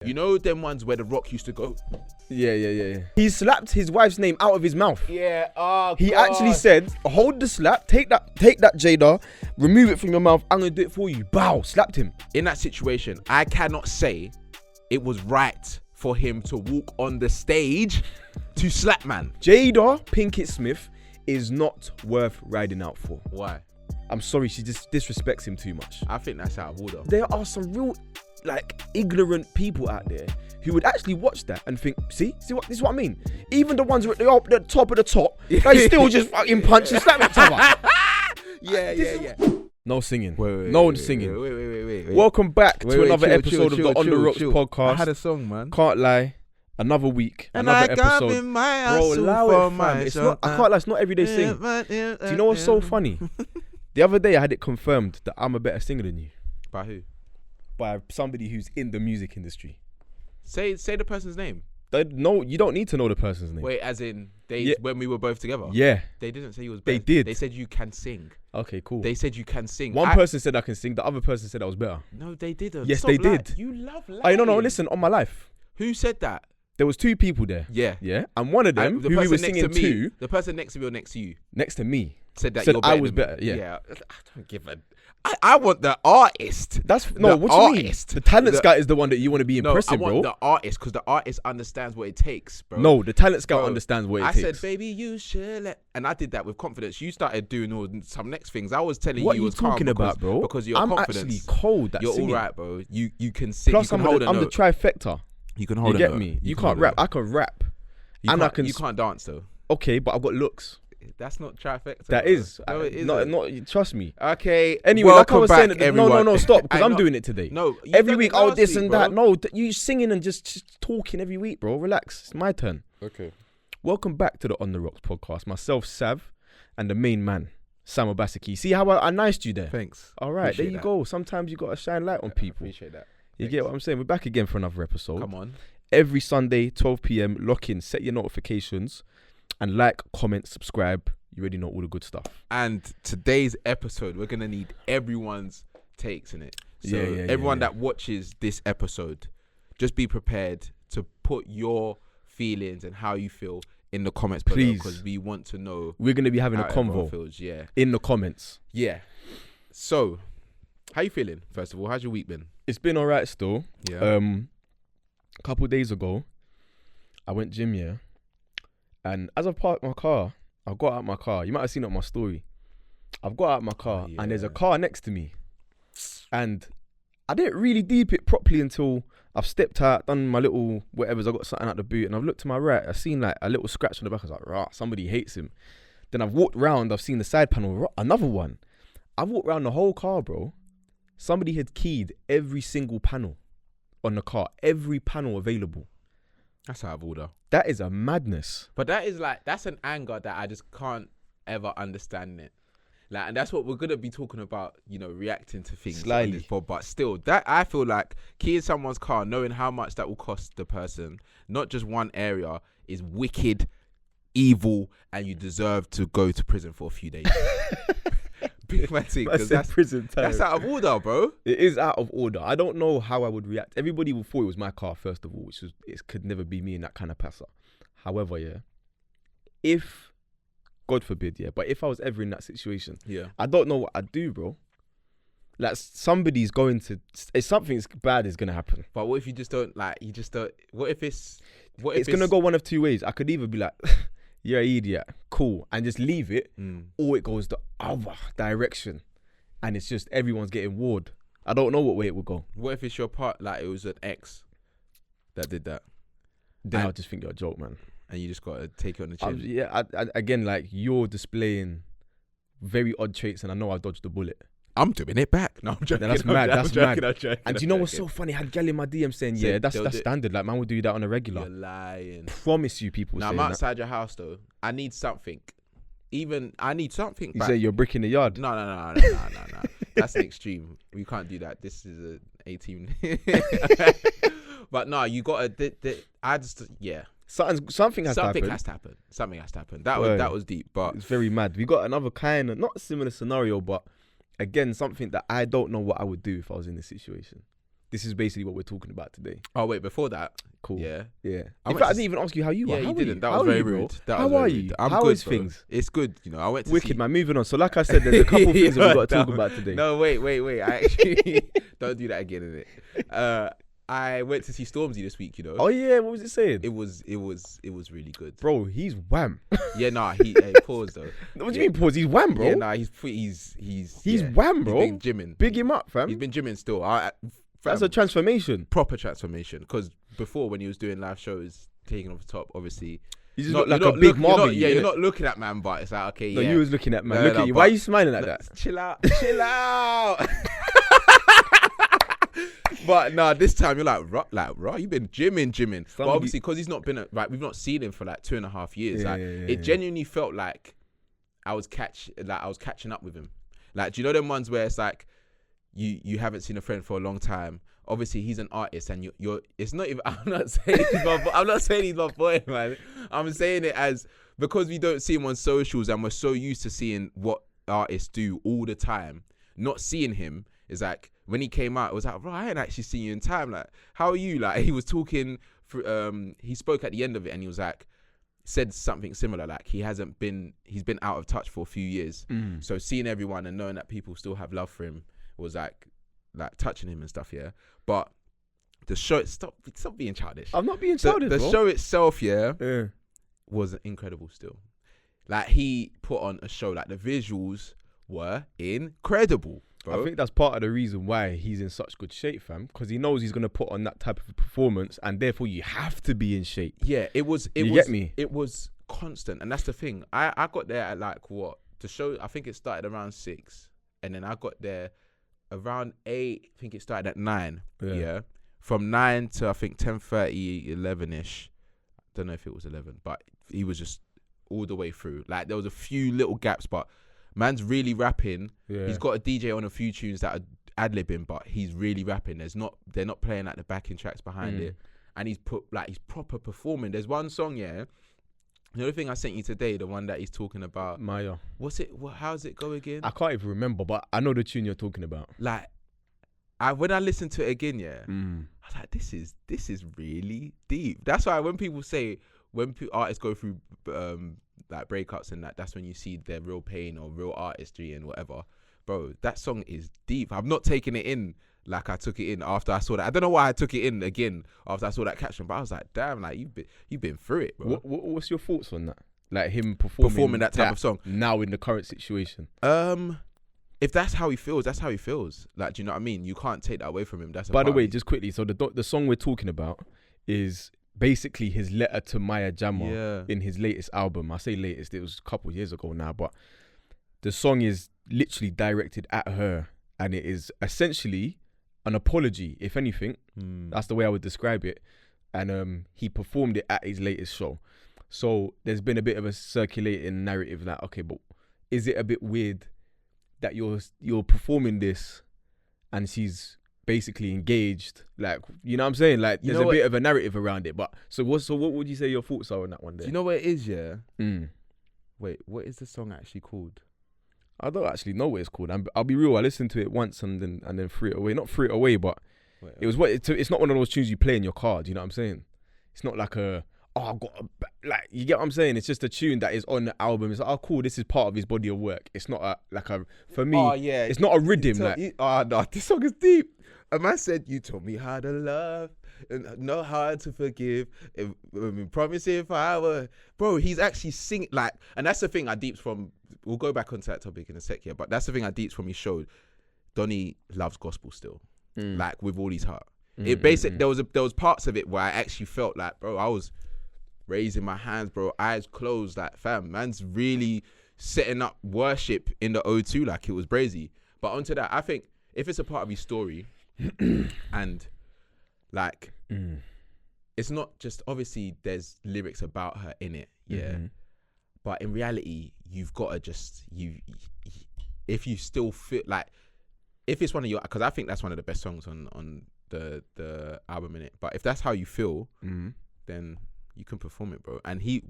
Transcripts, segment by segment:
You know them ones where The Rock used to go? Yeah. He slapped his wife's name out of his mouth. Yeah, oh He God. actually said, hold the slap, take that Jada, remove it from your mouth, I'm gonna do it for you. Bow, slapped him. In that situation, I cannot say it was right for him to walk on the stage to slap man. Jada Pinkett Smith is not worth riding out for. Why? I'm sorry, she just disrespects him too much. I think that's out of order. There are some real, ignorant people out there who would actually watch that and think, see what this is what I mean. Even the ones who are at the top of the top, they still just fucking punch and slap each other. Yeah. No singing. Wait, no one singing. Wait. Welcome back to another episode of the On The Rocks podcast. I had a song, man. Can't lie. Another week, And another I got episode. in my Bro, allow it, fam. my It's not, I can't lie, it's not everyday sing. Do you know what's so funny? The other day I had it confirmed that I'm a better singer than you. By who? By somebody who's in the music industry. Say the person's name. No, you don't need to know the person's name. Wait, as in Yeah. when we were both together? Yeah. They didn't say you was They best. did. They said you can sing. Okay, cool. They said you can sing. One person said I can sing, the other person said I was better. No, they didn't. Yes, Stop they lying. did. You love lying. Oh, no, listen, on my life. Who said that? There was two people there. Yeah. Yeah. And one of them, The who we person were next singing to me, to, the person next to me or next to you, next to me, said that said you're I better was than me. better, yeah. I don't give a... I want the artist. That's no. The What do you mean? artist. The talent scout is the one that you want to be No, impressing, I want bro. the artist because the artist understands what it takes, bro. No, the talent scout Bro, understands what it I takes. said, baby, you should let... And I did that with confidence. You started doing all some next things. I was telling What you you was calm talking because, about, bro? because your I'm confidence. actually cold at You're singing. all right, bro. You can sing. Plus, you can hold a I'm the note. trifecta. You can You hold a get note. me? You can can't hold a rap. note. I can rap. You and can't, I can. You can't dance though. Okay, but I've got looks. That's not trifecta. That bro. is. No, it not, isn't. trust me. Okay. Anyway, like I welcome was back, saying, everyone. no, stop, because I I'm know- doing it today. No, you every done week, it last this week, and bro. that. No, you singing and just talking every week, bro. Relax. It's my turn. Okay. Welcome back to the On The Rocks podcast. Myself, Sav, and the main man, Sam Obaseki. See how I niced you there? Thanks. All right, Appreciate there you that. go. Sometimes you got to shine light on people. Appreciate that. You get what I'm saying? We're back again for another episode. Come on. Every Sunday, 12 p.m. Lock in, set your notifications, and like, comment, subscribe. You already know all the good stuff. And today's episode, we're gonna need everyone's takes in it. So Yeah, everyone yeah. that watches this episode, just be prepared to put your feelings and how you feel in the comments below, Please. because we want to know We're going to be having a how everyone convo feels. Yeah. in the comments. Yeah. So, how you feeling? First of all, how's your week been? It's been all right still. Yeah. A couple of days ago, I went gym, yeah. And as I parked my car, I got out my car. You might have seen it on my story. I've got out my car and there's a yeah. car next to me. And I didn't really deep it properly until I've stepped out, done my little whatever's. I got something out the boot and I've looked to my right. I've seen like a little scratch on the back. I was like, rah, somebody hates him. Then I've walked round. I've seen the side panel, rah, another one. I've walked around the whole car, bro. Somebody had keyed every single panel on the car. Every panel available. That's out of order. That is a madness. But that's an anger that I just can't ever understand it. And that's what we're gonna be talking about, reacting to things Slyly. on this pod. But still, that I feel like keying someone's car, knowing how much that will cost the person, not just one area, is wicked, evil, and you deserve to go to prison for a few days. Big man thing, 'cause that's prison time. that's out of order, bro. It is out of order. I don't know how I would react. Everybody would thought it was my car, first of all, it could never be me in that kind of passer. However, yeah, if, God forbid, yeah, but if I was ever in that situation, Yeah. I don't know what I'd do, bro. Like, somebody's going to, if something bad is going to happen. But what if you just don't what if it's It's going to go one of two ways. I could either be like, you're an idiot, cool, and just leave it, or it goes the other direction, and it's just everyone's getting warred. I don't know what way it would go. What if it's your part, like it was an ex that did that, Then I'll just think you're a joke, man. and you just got to take it on the chin? I again, like, you're displaying very odd traits, and I know I dodged the bullet. I'm doing it back. No, I'm joking. That's I'm mad. joking, That's I'm joking, mad. I'm joking, And do you know what's so funny? I had gal in my DM saying, So yeah, that's they'll do- standard. Like, man would do that on a regular. You're lying. Promise you, people Now saying I'm that. outside your house though. I need something. I need something. You back. say you're bricking the yard. No. That's the extreme. We can't do that. This is a 18. But no, you got to. I just Something has to happen. Something has to happen. Word. That was deep. But It's very mad. We got another kind of, not similar scenario, but again, something that I don't know what I would do if I was in this situation. this is basically what we're talking about today. Oh wait, before that, Cool. yeah. Yeah. I In went fact, I to didn't even ask you how you Yeah, are. you How didn't. are you? That How was are very you, bro? rude. That How was very are rude. you? I'm How good, is bro. things? It's good. You know, I went to Wicked, see. man. Moving on. So, like I said, there's a couple things that we've got to talk about today. No, wait. I actually don't do that again, innit? I went to see Stormzy this week. You know. Oh yeah, what was it saying? It was really good. Bro, he's wham. Yeah, nah. Hey, pause though. What do you mean pause? He's wham, bro. Yeah, nah. He's wham, bro. He's been gymming. Big him up, fam. He's been gymming still. That's a transformation. Proper transformation. Because before, when he was doing live shows, taking off the top, obviously. You just look like a big Marvel. You're not looking at man, but it's like, okay, no, yeah. you was looking at man. Look at you. Why are you smiling like that? Chill out. But nah, this time you're like, raw, you've been gymming. But obviously, because he's not been, we've not seen him for like 2.5 years. It genuinely felt like I was catching up with him. Like, do you know them ones where it's like you haven't seen a friend for a long time? Obviously, he's an artist, and you're. It's not even. I'm not saying he's my boy, man. I'm saying it as because we don't see him on socials, and we're so used to seeing what artists do all the time. Not seeing him is like when he came out, it was like, bro, I ain't actually seen you in time. Like, how are you? Like, he was talking. He spoke at the end of it, and he was like, said something similar. Like, he's been out of touch for a few years. So seeing everyone and knowing that people still have love for him was like touching him and stuff. Yeah, but the show, stop being childish. I'm not being childish. The show itself, yeah, was incredible. Still, like, he put on a show. Like, the visuals were incredible, bro. I think that's part of the reason why he's in such good shape, fam. Because he knows he's gonna put on that type of performance, and therefore you have to be in shape. Yeah, it was. Get me? It was constant, and that's the thing. I got there at like what the show. I think it started around 6, and then I got there around 8. I think it started at 9. Yeah. From 9 to I think 10:30, 11ish. Don't know if it was 11, but he was just all the way through. Like, there was a few little gaps, but man's really rapping. Yeah. He's got a DJ on a few tunes that are ad-libbing, but he's really rapping. They're not playing like the backing tracks behind it, and he's proper performing. There's one song, yeah. The other thing I sent you today, the one that he's talking about, Maya. What's it? How's it go again? I can't even remember, but I know the tune you're talking about. Like, when I listened to it again, yeah, I was like, this is really deep. That's why when people say when artists go through like breakups and that's when you see their real pain or real artistry and whatever, bro. That song is deep. I've not taken it in like I took it in after I saw that. I don't know why I took it in again after I saw that caption, but I was like, damn, like you've been through it, bro. What's your thoughts on that? Like him performing that type of song now in the current situation. If that's how he feels, that's how he feels. Like, do you know what I mean? You can't take that away from him. By the way, just quickly, so the song we're talking about is basically his letter to Maya Jama in his latest album. I say latest, it was a couple of years ago now, but the song is literally directed at her, and it is essentially an apology, if anything. That's the way I would describe it. And he performed it at his latest show. So there's been a bit of a circulating narrative like, okay, but is it a bit weird that you're performing this and she's basically engaged? Like, you know what I'm saying? Like, there's a bit of a narrative around it. But so what would you say your thoughts are on that one there? Do you know what it is, yeah? Wait, what is the song actually called? I don't actually know what it's called. I'll be real. I listened to it once and then threw it away. Not threw it away, but it's not one of those tunes you play in your car. Do you know what I'm saying? It's not like you get what I'm saying? It's just a tune that is on the album. It's like, oh, cool, this is part of his body of work. It's not for me, it's not a rhythm. No, this song is deep. A man said, you taught me how to love and know how to forgive. Promise if I were... Bro, he's actually singing, like, and that's the thing I deeps from, we'll go back onto that topic in a sec here, but that's the thing I deeps from his show. Donnie loves gospel still, like, with all his heart. It basically, there was parts of it where I actually felt like, bro, I was raising my hands, bro, eyes closed, like, fam, man's really setting up worship in the O2 like it was brazy. But onto that, I think if it's a part of his story and like it's not just, obviously there's lyrics about her in it, but in reality you've got to just if you still feel like, if it's one of your, because I think that's one of the best songs on the album in it, but if that's how you feel, then you can perform it, bro. And he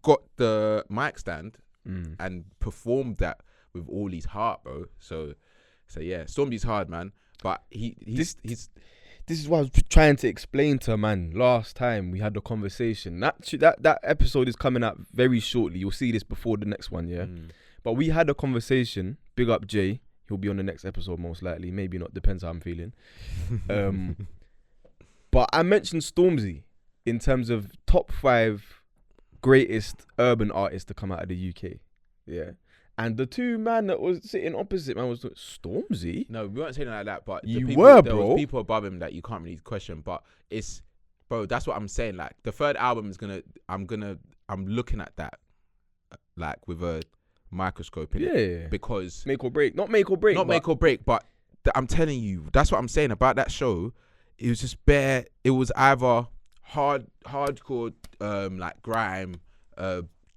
got the mic stand and performed that with all his heart, bro. So yeah, Stormzy's hard, man. But he's This is what I was trying to explain to a man last time we had the conversation. That episode is coming out very shortly. You'll see this before the next one, yeah? But we had a conversation. Big up Jay. He'll be on the next episode most likely. Maybe not. Depends how I'm feeling. But I mentioned Stormzy in terms of top 5 greatest urban artists to come out of the UK. Yeah. And the two man that was sitting opposite man was Stormzy. No, we weren't saying it like that, but You people, were, there bro. was people above him that you can't really question. But it's, bro, that's what I'm saying. Like the third album is I'm looking at that, like with a microscope in it, because make or break, not make or break, but I'm telling you, that's what I'm saying about that show. It was just bare. It was either hardcore, like grime,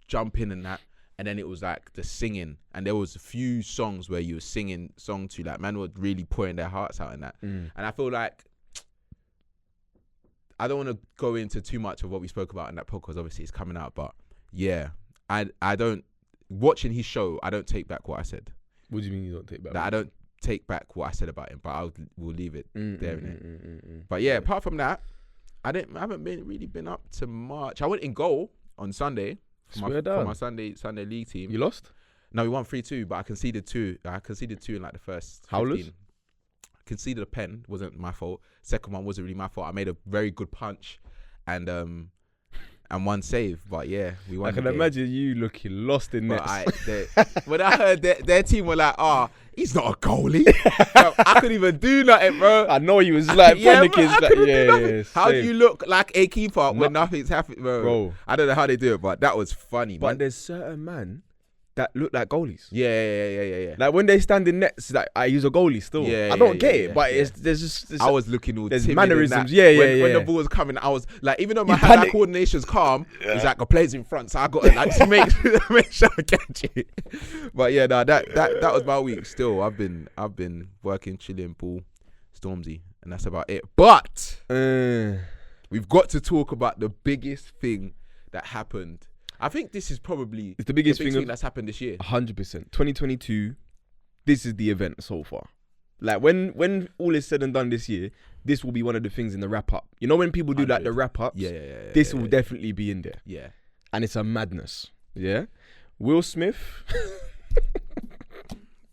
jumping and that. And then it was like the singing, and there was a few songs where you were singing song to, like, man were really pouring their hearts out in that. And I feel like I don't want to go into too much of what we spoke about in that podcast. Obviously, it's coming out, but yeah, I don't, watching his show, I don't take back what I said. What do you mean you don't take back? I don't take back what I said about him, but we'll leave it there. But yeah, apart from that, I haven't really been up to much. I went in goal on Sunday. For my Sunday league team. You lost? No, we won 3-2, but I conceded two in like the first 15. Howlers? Conceded a pen, wasn't my fault. Second one wasn't really my fault. I made a very good punch and one save. But yeah, we won. I can imagine you looking lost in nets. When I heard their team were like, he's not a goalie. I couldn't even do nothing, bro. I know you was like panicking. How do you look like a keeper when nothing's happening, bro? I don't know how they do it, but that was funny, but man. there's certain man that look like goalies. Yeah. Like when they stand in nets, like I use a goalie still. I don't get it, but there's just I was looking all there's timid mannerisms. When the ball was coming, I was like, even though my hand coordination's calm, it's like a player's in front, so I got to like to make sure I catch it. But yeah, no, that was my week. Still, I've been working, chilling, pool, Stormzy, and that's about it. But we've got to talk about the biggest thing that happened. I think this is probably the biggest thing that's happened this year. 100%. 2022, this is the event so far. Like when all is said and done this year, this will be one of the things in the wrap up. You know when people do 100. Like the wrap ups? This will definitely be in there. Yeah. And it's a madness. Yeah. Will Smith.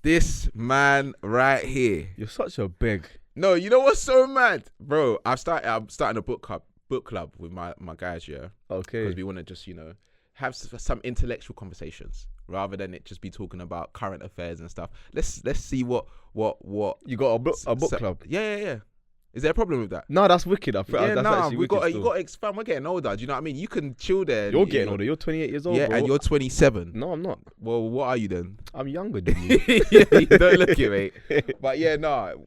This man right here. You're such a beg. No, you know what's so mad? Bro, I'm starting a book club with my guys, yeah. Okay. Because we want to just, have some intellectual conversations rather than it just be talking about current affairs and stuff. Let's see what you got a book club. Yeah. Is there a problem with that? No, that's wicked. That's actually you got to expand. We're getting older. Do you know what I mean? You can chill there. You're getting older. You're 28 years old. Yeah, bro. And you're 27. No, I'm not. Well, what are you then? I'm younger than you. You don't look it, mate. But yeah, no.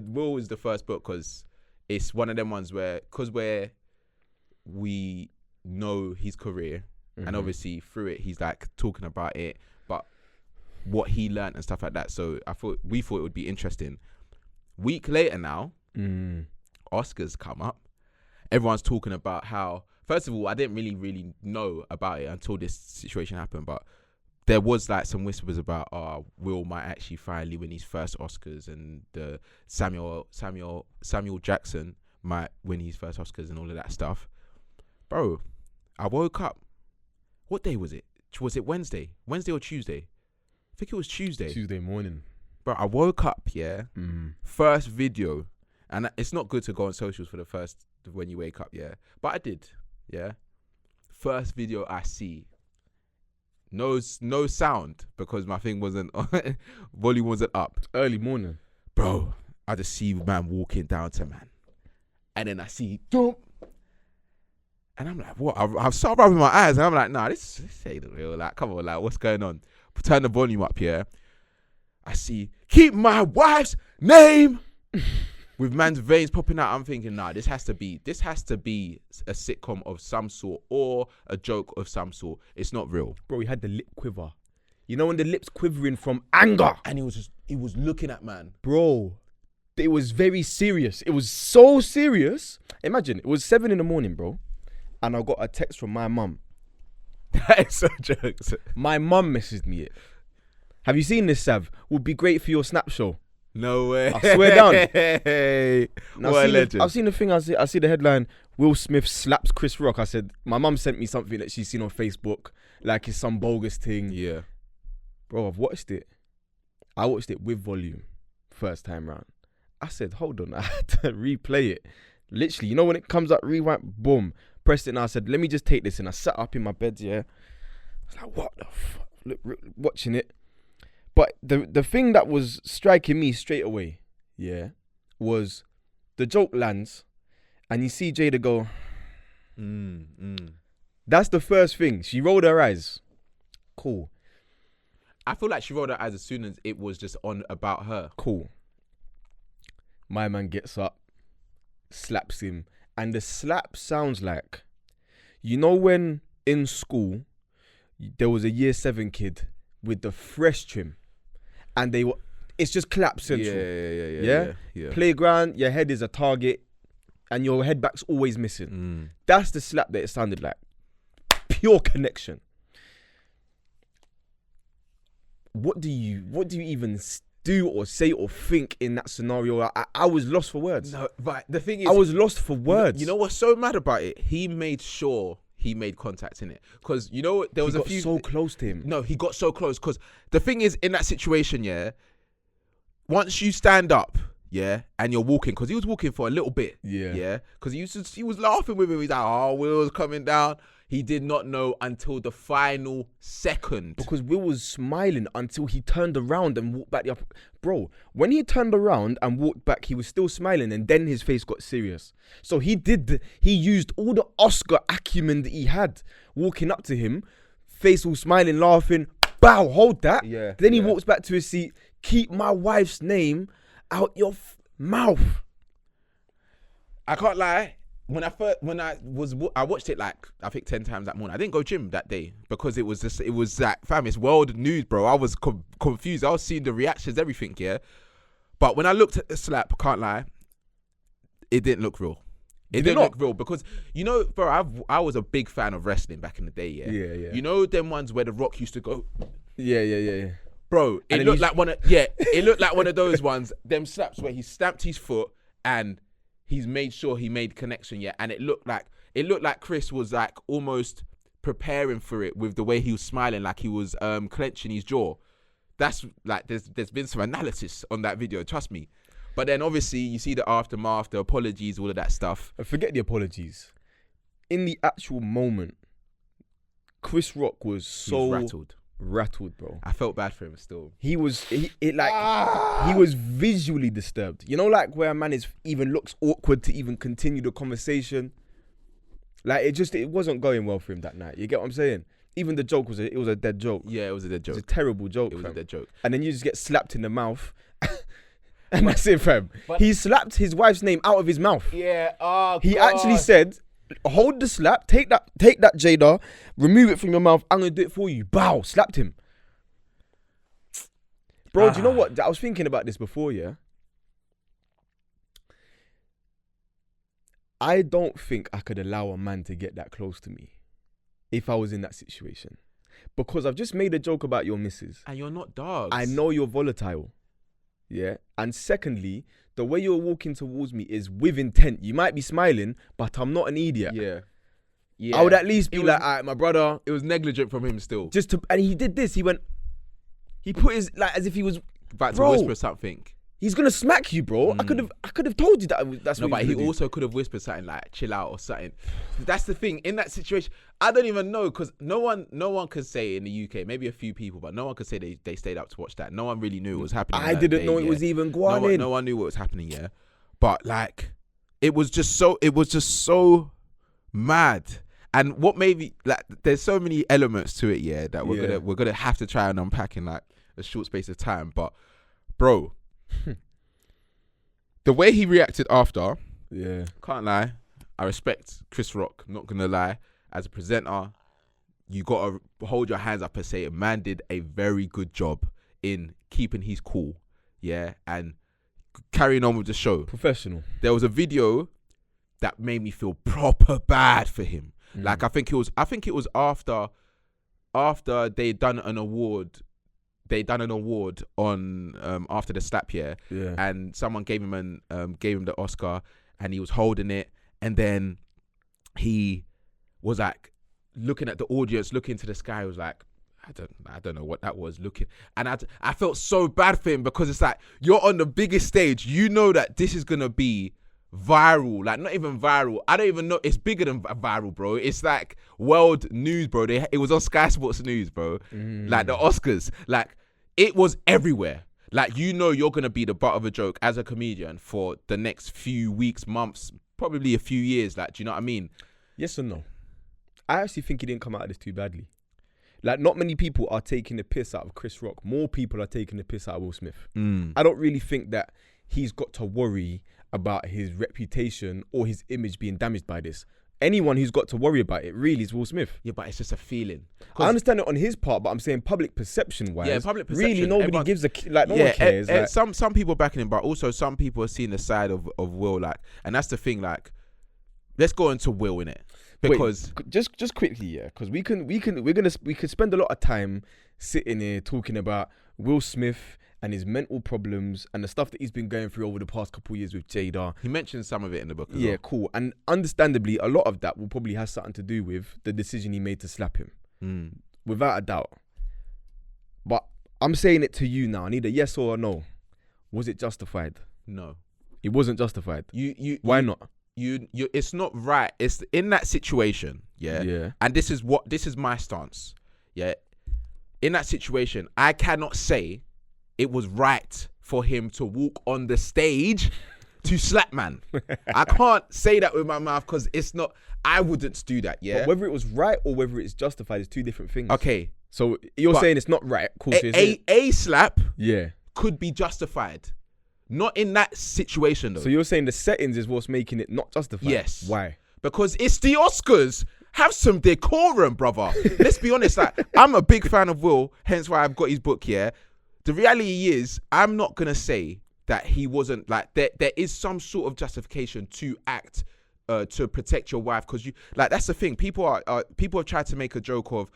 Will is the first book because it's one of them ones where we know his career. And obviously through it, he's like talking about it, but what he learned and stuff like that. So we thought it would be interesting. Week later now, Oscars come up. Everyone's talking about how, first of all, I didn't really know about it until this situation happened, but there was like some whispers about Will might actually finally win his first Oscars, and the Samuel Jackson might win his first Oscars and all of that stuff. Bro, I woke up. What day was it? Was it Wednesday? Wednesday or Tuesday? I think it was Tuesday. Tuesday morning. Bro, I woke up, yeah. First video. And it's not good to go on socials for the first, when you wake up, yeah. But I did, yeah. First video I see. No sound because my thing wasn't, volume wasn't up. Early morning. Bro, I just see man walking down to man. And then I see, dump. And I'm like, what? I start rubbing my eyes, and I'm like, nah, this ain't real. Like, come on, like, what's going on? Turn the volume up here. I see, keep my wife's name with man's veins popping out. I'm thinking, nah, this has to be a sitcom of some sort or a joke of some sort. It's not real. Bro, he had the lip quiver. You know when the lips quivering from anger? And he was looking at man. Bro, it was very serious. It was so serious. Imagine, it was 7 a.m, bro. And I got a text from my mum. That is so jokes. My mum messaged me it. Have you seen this, Sav? Would be great for your snap show. No way. I swear down. Now, What a legend. I've seen the thing. I see the headline. Will Smith slaps Chris Rock. I said, my mum sent me something that she's seen on Facebook, like it's some bogus thing. Yeah. Bro, I've watched it. I watched it with volume first time round. I said, hold on, I had to replay it. Literally, you know when it comes up, rewind, boom, pressed it, and I said, let me just take this. And I sat up in my bed, yeah. I was like, what the fuck? Watching it. But the thing that was striking me straight away, yeah, was the joke lands, and you see Jada go, That's the first thing. She rolled her eyes. Cool. I feel like she rolled her eyes as soon as it was just on about her. Cool. My man gets up, slaps him, and the slap sounds like, you know when in school there was a year 7 kid with the fresh trim, and it's just clap central. Yeah. Playground, your head is a target, and your head back's always missing. That's the slap that it sounded like. Pure connection. What do you even do or say or think in that scenario? I was lost for words. No, but the thing is, I was lost for words. You know what's so mad about it? He made sure he made contact in it, because you know there was he a got few so close to him. No, he got so close, because the thing is, in that situation, yeah, once you stand up, yeah, and you're walking, because he was walking for a little bit, yeah, because he was laughing with him. He's like, oh, Will's coming down. He did not know until the final second. Because Will was smiling until he turned around and walked back the up. Bro, when he turned around and walked back, he was still smiling, and then his face got serious. So he used all the Oscar acumen that he had, walking up to him, face all smiling, laughing, bow, hold that. Yeah. Then he walks back to his seat, keep my wife's name out your mouth. I can't lie. When I watched it like I think 10 times that morning. I didn't go gym that day because it was like, fam, it's world news, bro. I was confused. I was seeing the reactions, everything, yeah. But when I looked at the slap, can't lie, it didn't look real. It didn't look real, because you know, bro, I was a big fan of wrestling back in the day, yeah. Yeah. You know them ones where The Rock used to go. Yeah. Bro, it looked like it looked like one of those ones. Them slaps where he stamped his foot and he's made sure he made connection, yeah, and it looked like Chris was like almost preparing for it with the way he was smiling, like he was clenching his jaw. That's like there's been some analysis on that video, trust me. But then obviously you see the aftermath, the apologies, all of that stuff. Forget the apologies. In the actual moment, Chris Rock was so rattled, bro. I felt bad for him still. He was visually disturbed. You know, like where a man even looks awkward to even continue the conversation. Like it wasn't going well for him that night. You get what I'm saying? Even the joke was a dead joke. Yeah, it was a dead joke. It was a terrible joke. It was a dead joke. And then you just get slapped in the mouth. And that's it, fam. He slapped his wife's name out of his mouth. Yeah. Oh, he actually said, hold the slap, take that Jada, remove it from your mouth, I'm gonna do it for you. Bow, slapped him. Bro, do you know what? I was thinking about this before, yeah? I don't think I could allow a man to get that close to me if I was in that situation. Because I've just made a joke about your missus. And you're not dogs. I know you're volatile. Yeah. And secondly, the way you're walking towards me is with intent. You might be smiling, but I'm not an idiot. Yeah. I would at least be like, all right, my brother. It was negligent from him still. And he did this. He put his, like, as if he was about to whisper something. He's gonna smack you, bro. I could have told you that's no, what but he also could have whispered something like "chill out" or something. That's the thing in that situation. I don't even know, because no one could say in the UK, maybe a few people, but no one could say they stayed up to watch that. No one really knew what was happening. I didn't know it was even going on. No one knew what was happening. Yeah, but like, it was just so mad. And what maybe, like, there's so many elements to it. Yeah, that we're gonna have to try and unpack in like a short space of time. But bro. The way he reacted after, can't lie, I respect Chris Rock, not gonna lie. As a presenter, you gotta hold your hands up and say, a man did a very good job in keeping his cool, yeah, and carrying on with the show. Professional. There was a video that made me feel proper bad for him. Like I think it was after they'd done an award they done an award on after the slap, and someone gave him the Oscar, and he was holding it, and then he was like looking at the audience, looking to the sky, was like, I don't know what that was, looking, and I felt so bad for him, because it's like, you're on the biggest stage, you know that this is gonna be viral, like not even viral, I don't even know, it's bigger than viral, bro. It's like world news, bro. It was on Sky Sports News, bro. Like the Oscars, like it was everywhere. Like, you know, you're gonna be the butt of a joke as a comedian for the next few weeks, months, probably a few years. Like, do you know what I mean? Yes or no? I actually think he didn't come out of this too badly. Like, not many people are taking the piss out of Chris Rock. More people are taking the piss out of Will Smith. I don't really think that he's got to worry about his reputation or his image being damaged by this. Anyone who's got to worry about it really is Will Smith. Yeah, but it's just a feeling. I understand it on his part, but I'm saying public perception wise. Yeah, public perception. Really, nobody gives a like. No one cares. Like, some people backing him, but also some people are seeing the side of Will. Like, and that's the thing. Like, let's go into Will in it, because just quickly, yeah, because we could spend a lot of time sitting here talking about Will Smith and his mental problems and the stuff that he's been going through over the past couple of years with Jada. He mentions some of it in the book as well. Yeah, cool. And understandably, a lot of that will probably have something to do with the decision he made to slap him. Without a doubt. But I'm saying it to you now. I need a yes or a no. Was it justified? No. It wasn't justified. Why not? It's not right. It's in that situation, yeah. And this is my stance, yeah. In that situation, I cannot say it was right for him to walk on the stage to slap man. I can't say that with my mouth, because it's not. I wouldn't do that, yeah. But whether it was right or whether it's justified is two different things. Okay. So you're saying it's not right. Cool. A slap, yeah, could be justified. Not in that situation, though. So you're saying the settings is what's making it not justified? Yes. Why? Because it's the Oscars. Have some decorum, brother. Let's be honest. Like, I'm a big fan of Will, hence why I've got his book here. The reality is, I'm not going to say that he wasn't, like, there is some sort of justification to act to protect your wife, because you, like, that's the thing. People have tried to make a joke of,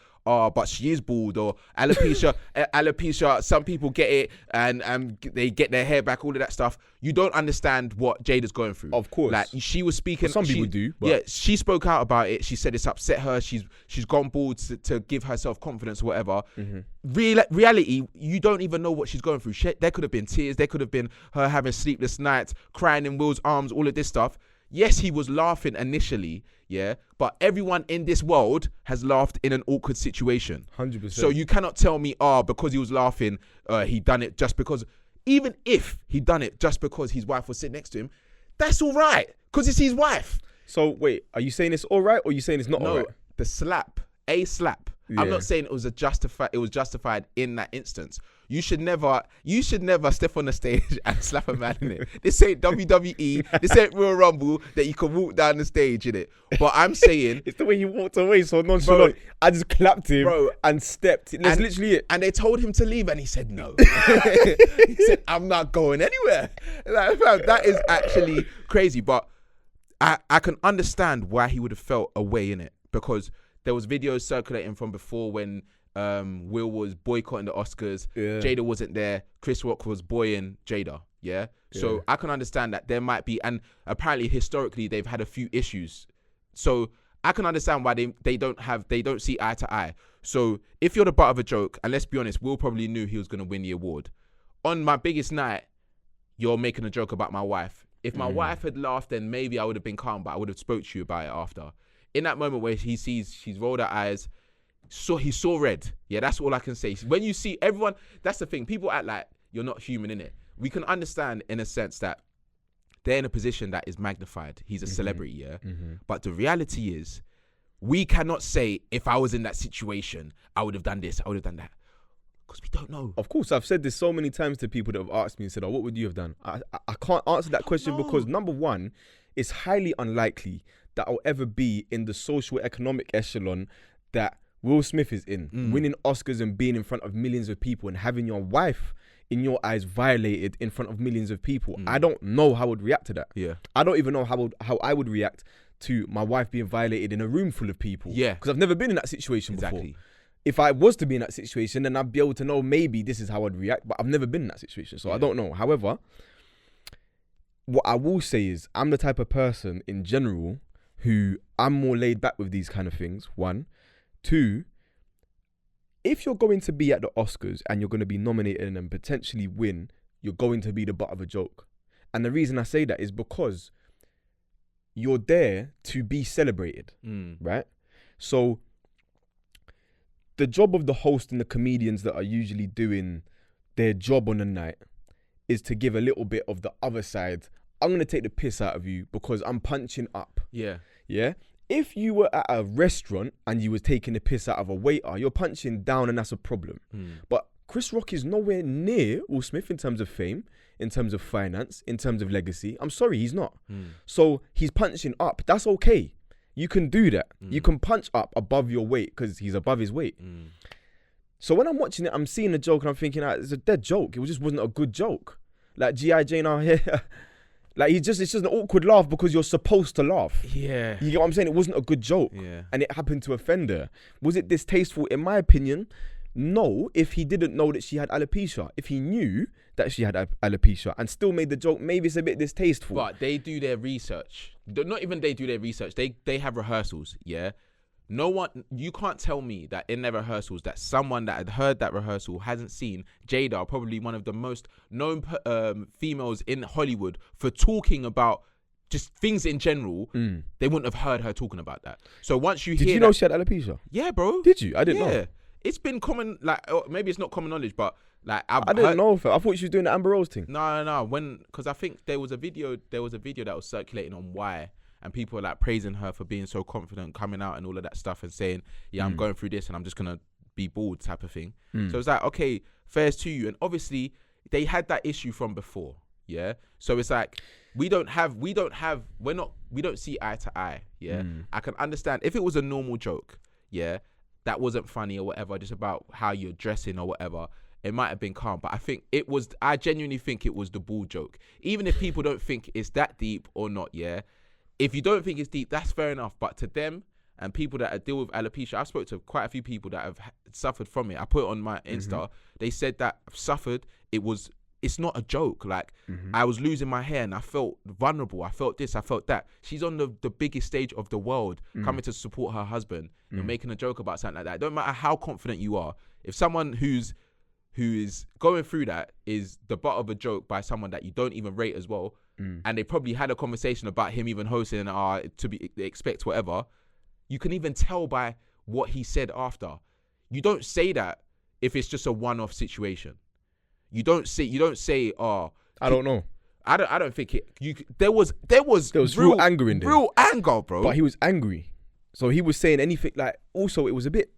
but she is bald, or alopecia. Some people get it and they get their hair back, all of that stuff. You don't understand what Jada's going through. Of course. Like, she was speaking. Well, some people do. But. Yeah, she spoke out about it. She said it's upset her. She's gone bald to give herself confidence or whatever. Reality, you don't even know what she's going through. There could have been tears. There could have been her having sleepless nights, crying in Will's arms, all of this stuff. Yes, he was laughing initially, yeah, but everyone in this world has laughed in an awkward situation. 100%. So you cannot tell me, because he was laughing, he done it just because. Even if he done it just because his wife was sitting next to him, that's all right, because it's his wife. So wait, are you saying it's all right, or are you saying it's not all right? The slap, a slap. Yeah. I'm not saying it was justified in that instance. You should never step on the stage and slap a man in it. This ain't WWE. This ain't Royal Rumble that you can walk down the stage in it. But I'm saying it's the way he walked away so nonchalant. I just clapped him, and stepped. That's literally it. And they told him to leave, and he said no. He said, "I'm not going anywhere." Like, that is actually crazy. But I can understand why he would have felt away in it, because there was videos circulating from before when Will was boycotting the Oscars. Yeah. Jada wasn't there. Chris Rock was buoying Jada. Yeah. So I can understand that there might be, and apparently historically they've had a few issues. So I can understand why they don't see eye to eye. So if you're the butt of a joke, and let's be honest, Will probably knew he was going to win the award. On my biggest night, you're making a joke about my wife. If my wife had laughed, then maybe I would have been calm, but I would have spoke to you about it after. In that moment where he sees she's rolled her eyes, so he saw red. Yeah, that's all I can say. When you see everyone, that's the thing. People act like you're not human, innit? We can understand in a sense that they're in a position that is magnified. He's a celebrity, yeah? But the reality is, we cannot say, if I was in that situation, I would have done this, I would have done that. Because we don't know. Of course, I've said this so many times to people that have asked me and said, what would you have done? I can't answer that question because, number one, it's highly unlikely that I'll ever be in the social economic echelon that Will Smith is in, winning Oscars and being in front of millions of people and having your wife, in your eyes, violated in front of millions of people. I don't know how I would react to that. Yeah, I don't even know how I would react to my wife being violated in a room full of people. Yeah, because I've never been in that situation before. if I was to be in that situation, then I'd be able to know maybe this is how I'd react. But I've never been in that situation, so I don't know. However, what I will say is I'm the type of person in general who I'm more laid back with these kind of things. 1, 2. If you're going to be at the Oscars and you're going to be nominated and potentially win, you're going to be the butt of a joke. And the reason I say that is because you're there to be celebrated, right? So the job of the host and the comedians that are usually doing their job on the night is to give a little bit of the other side. I'm going to take the piss out of you because I'm punching up. Yeah. Yeah? If you were at a restaurant and you was taking the piss out of a waiter, you're punching down and that's a problem. But Chris Rock is nowhere near Will Smith in terms of fame, in terms of finance, in terms of legacy. I'm sorry, he's not. So he's punching up. That's okay. You can do that. You can punch up above your weight because he's above his weight. So when I'm watching it, I'm seeing the joke and I'm thinking, it's a dead joke. It just wasn't a good joke. Like G.I. Jane out here. Like it's just an awkward laugh because you're supposed to laugh. Yeah. You get what I'm saying? It wasn't a good joke. Yeah. And it happened to offend her. Was it distasteful? In my opinion, no, if he didn't know that she had alopecia. If he knew that she had alopecia and still made the joke, maybe it's a bit distasteful. But they do their research. Not even they do their research. They have rehearsals, yeah? No one, you can't tell me that in their rehearsals that someone that had heard that rehearsal hasn't seen Jada, probably one of the most known females in Hollywood, for talking about just things in general. They wouldn't have heard her talking about that. So once you Did you know she had alopecia? Yeah, bro. Did you? I didn't know. It's been common, like, maybe it's not common knowledge, but like I didn't know. I thought she was doing the Amber Rose thing. No. Because I think there was a video that was circulating on why. And people are like praising her for being so confident, coming out and all of that stuff and saying, yeah, I'm going through this and I'm just going to be bald type of thing. So it's like, okay, fairs to you. And obviously they had that issue from before. Yeah. So it's like, we don't see eye to eye. Yeah. I can understand if it was a normal joke. Yeah. That wasn't funny or whatever, just about how you're dressing or whatever. It might have been calm, but I genuinely think it was the bald joke. Even if people don't think it's that deep or not. Yeah. If you don't think it's deep, that's fair enough. But to them and people that deal with alopecia, I've spoke to quite a few people that have suffered from it. I put it on my Insta. They said that I've suffered. It's not a joke. Like I was losing my hair and I felt vulnerable. I felt this, I felt that. She's on the biggest stage of the world coming to support her husband. You're making a joke about something like that. It don't matter how confident you are. If someone who is going through that is the butt of a joke by someone that you don't even rate as well, and they probably had a conversation about him even hosting to be expect whatever, you can even tell by what he said after. You don't say that if it's just a one-off situation. You don't say I don't know. I don't think there was real anger in there. Real anger, bro. But he was angry. So he was saying anything, like, also it was a bit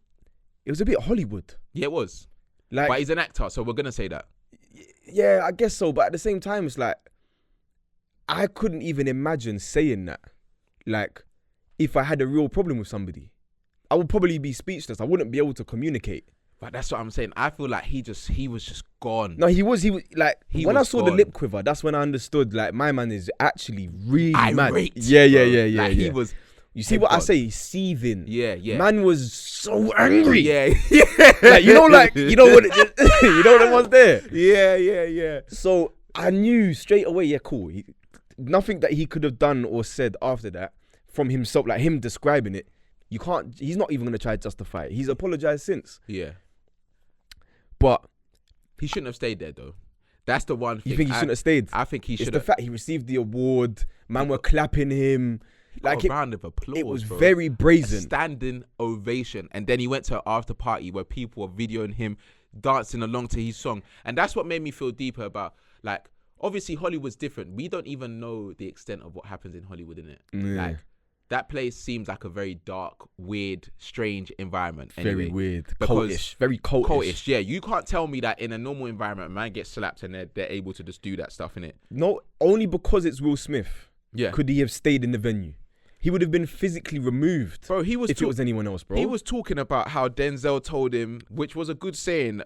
Hollywood. Yeah, it was. Like, but he's an actor, so we're gonna say that. Yeah, I guess so. But at the same time, it's like, I couldn't even imagine saying that. Like, if I had a real problem with somebody, I would probably be speechless. I wouldn't be able to communicate. But that's what I'm saying. I feel like he was just gone. No, he was like, when I saw the lip quiver, that's when I understood, like, my man is actually really mad. Yeah. Like, he was. You see what I say? He's seething. Yeah. Man was so angry. Yeah. Like, you know what you know what was there? Yeah. So I knew straight away, yeah, cool. Nothing that he could have done or said after that from himself, like him describing it, he's not even going to try to justify it. He's apologized since. Yeah. But he shouldn't have stayed there, though. That's the one thing. You think he shouldn't have stayed? I think he should have. It's the fact he received the award. Man were clapping him. Like a round of applause. It was bro. very brazen. A standing ovation. And then he went to an after party where people were videoing him dancing along to his song. And that's what made me feel deeper about, like, obviously Hollywood's different. We don't even know the extent of what happens in Hollywood, innit? Yeah. Like, that place seems like a very dark, weird, strange environment. Anyway, very weird. Cultish. Very cultish. Cultish, yeah. You can't tell me that in a normal environment, a man gets slapped and they're able to just do that stuff, innit? No, only because it's Will Smith. Yeah. Could he have stayed in the venue? He would have been physically removed, bro. If it was anyone else, bro. He was talking about how Denzel told him, which was a good saying,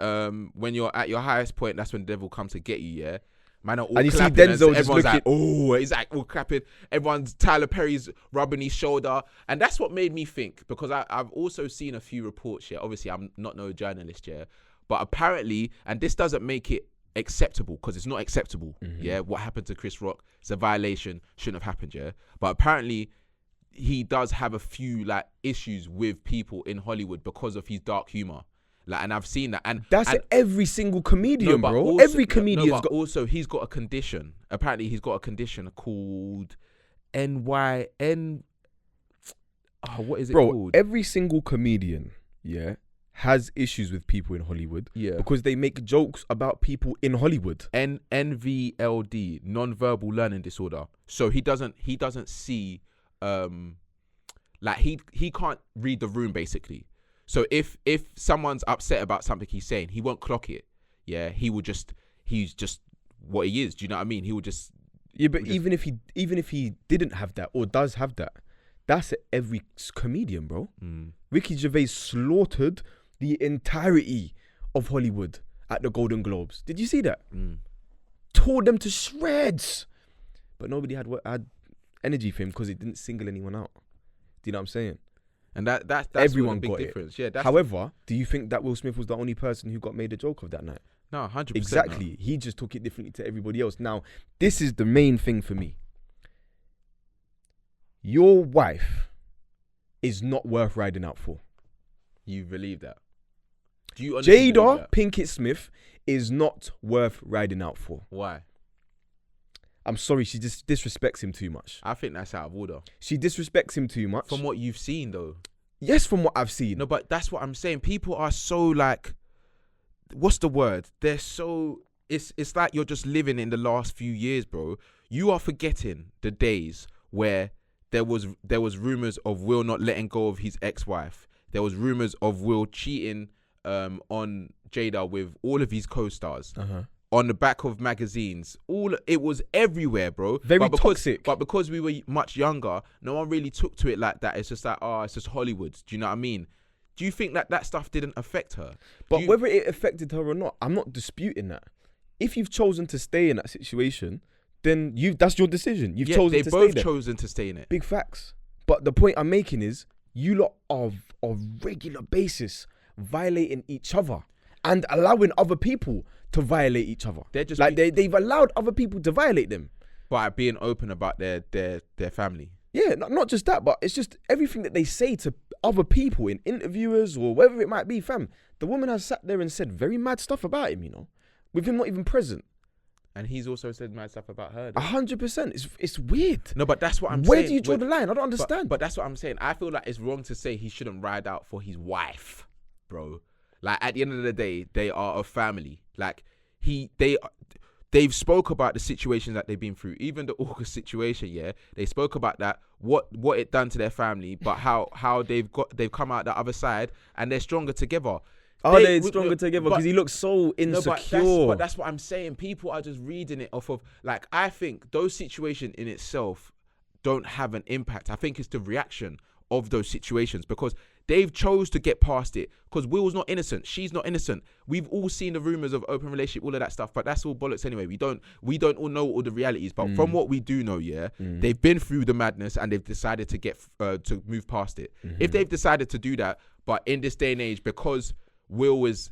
when you're at your highest point, that's when the devil comes to get you, yeah? Man are all And you see clapping Denzel just everyone's like, looking- oh, he's like all clapping. Everyone's Tyler Perry's rubbing his shoulder. And that's what made me think, because I've also seen a few reports here. Obviously, I'm not no journalist here, but apparently, and this doesn't make it acceptable, because it's not acceptable. Yeah, what happened to Chris Rock, it's a violation, shouldn't have happened. Yeah, but apparently he does have a few like issues with people in Hollywood because of his dark humor. Like, and I've seen that, and That's every single comedian, but bro. also- Every comedian's but got. also he's got a condition. Apparently, he's got a condition called NYN. Oh, what is it Bro, called? every single comedian, yeah, has issues with people in Hollywood. Yeah. Because they make jokes about people in Hollywood. NVLD, non-verbal learning disorder. So he doesn't see, like he can't read the room basically. So if someone's upset about something he's saying, he won't clock it. Yeah, he's just what he is. Do you know what I mean? He will just. Yeah, but even if he didn't have that or does have that, that's every comedian, bro. Ricky Gervais slaughtered the entirety of Hollywood at the Golden Globes. Did you see that? Tore them to shreds. But nobody had energy for him because it didn't single anyone out. Do you know what I'm saying? And that's everyone the big got difference. Yeah. That's However, do you think that Will Smith was the only person who got made a joke of that night? no, 100%. Exactly. He just took it differently to everybody else. Now, this is the main thing for me. Your wife is not worth riding out for. You believe that? Do you honestly believe Jada that? Pinkett Smith is not worth riding out for. Why? I'm sorry, she just disrespects him too much. I think that's out of order. She disrespects him too much. From what you've seen, though. Yes, from what I've seen. No, but that's what I'm saying. People are so like, what's the word? They're so. It's like you're just living in the last few years, bro. You are forgetting the days where there was rumors of Will not letting go of his ex-wife. There was rumors of Will cheating on Jada with all of his co-stars. On the back of magazines, it was everywhere, bro. Very toxic. But because we were much younger, no one really took to it like that. It's just like, it's just Hollywood. Do you know what I mean? Do you think that stuff didn't affect her? But whether it affected her or not, I'm not disputing that. If you've chosen to stay in that situation, then that's your decision. You've chosen to stay there. They've both chosen to stay in it. Big facts. But the point I'm making is, you lot are on a regular basis violating each other and allowing other people to violate each other. They're just like they've allowed other people to violate them by being open about their family. Yeah, not just that, but it's just everything that they say to other people in interviewers or whatever it might be, fam. The woman has sat there and said very mad stuff about him, you know, with him not even present. And he's also said mad stuff about her. 100%. It's weird. No, but that's what I'm saying. Where do you draw the line? I don't understand. But that's what I'm saying. I feel like it's wrong to say he shouldn't ride out for his wife, bro. Like, at the end of the day, they are a family. Like, they've spoke about the situations that they've been through. Even the August situation, yeah, they spoke about that, what it done to their family, but how they've come out the other side and they're stronger together. They're stronger together because he looks so insecure. But that's what I'm saying. People are just reading it off of, like, I think those situations in itself don't have an impact. I think it's the reaction of those situations, because they've chose to get past it, because Will's not innocent, she's not innocent. We've all seen the rumors of open relationship, all of that stuff, but that's all bollocks anyway. We don't all know all the realities, but from what we do know, they've been through the madness and they've decided to get to move past it. If they've decided to do that, but in this day and age, because Will is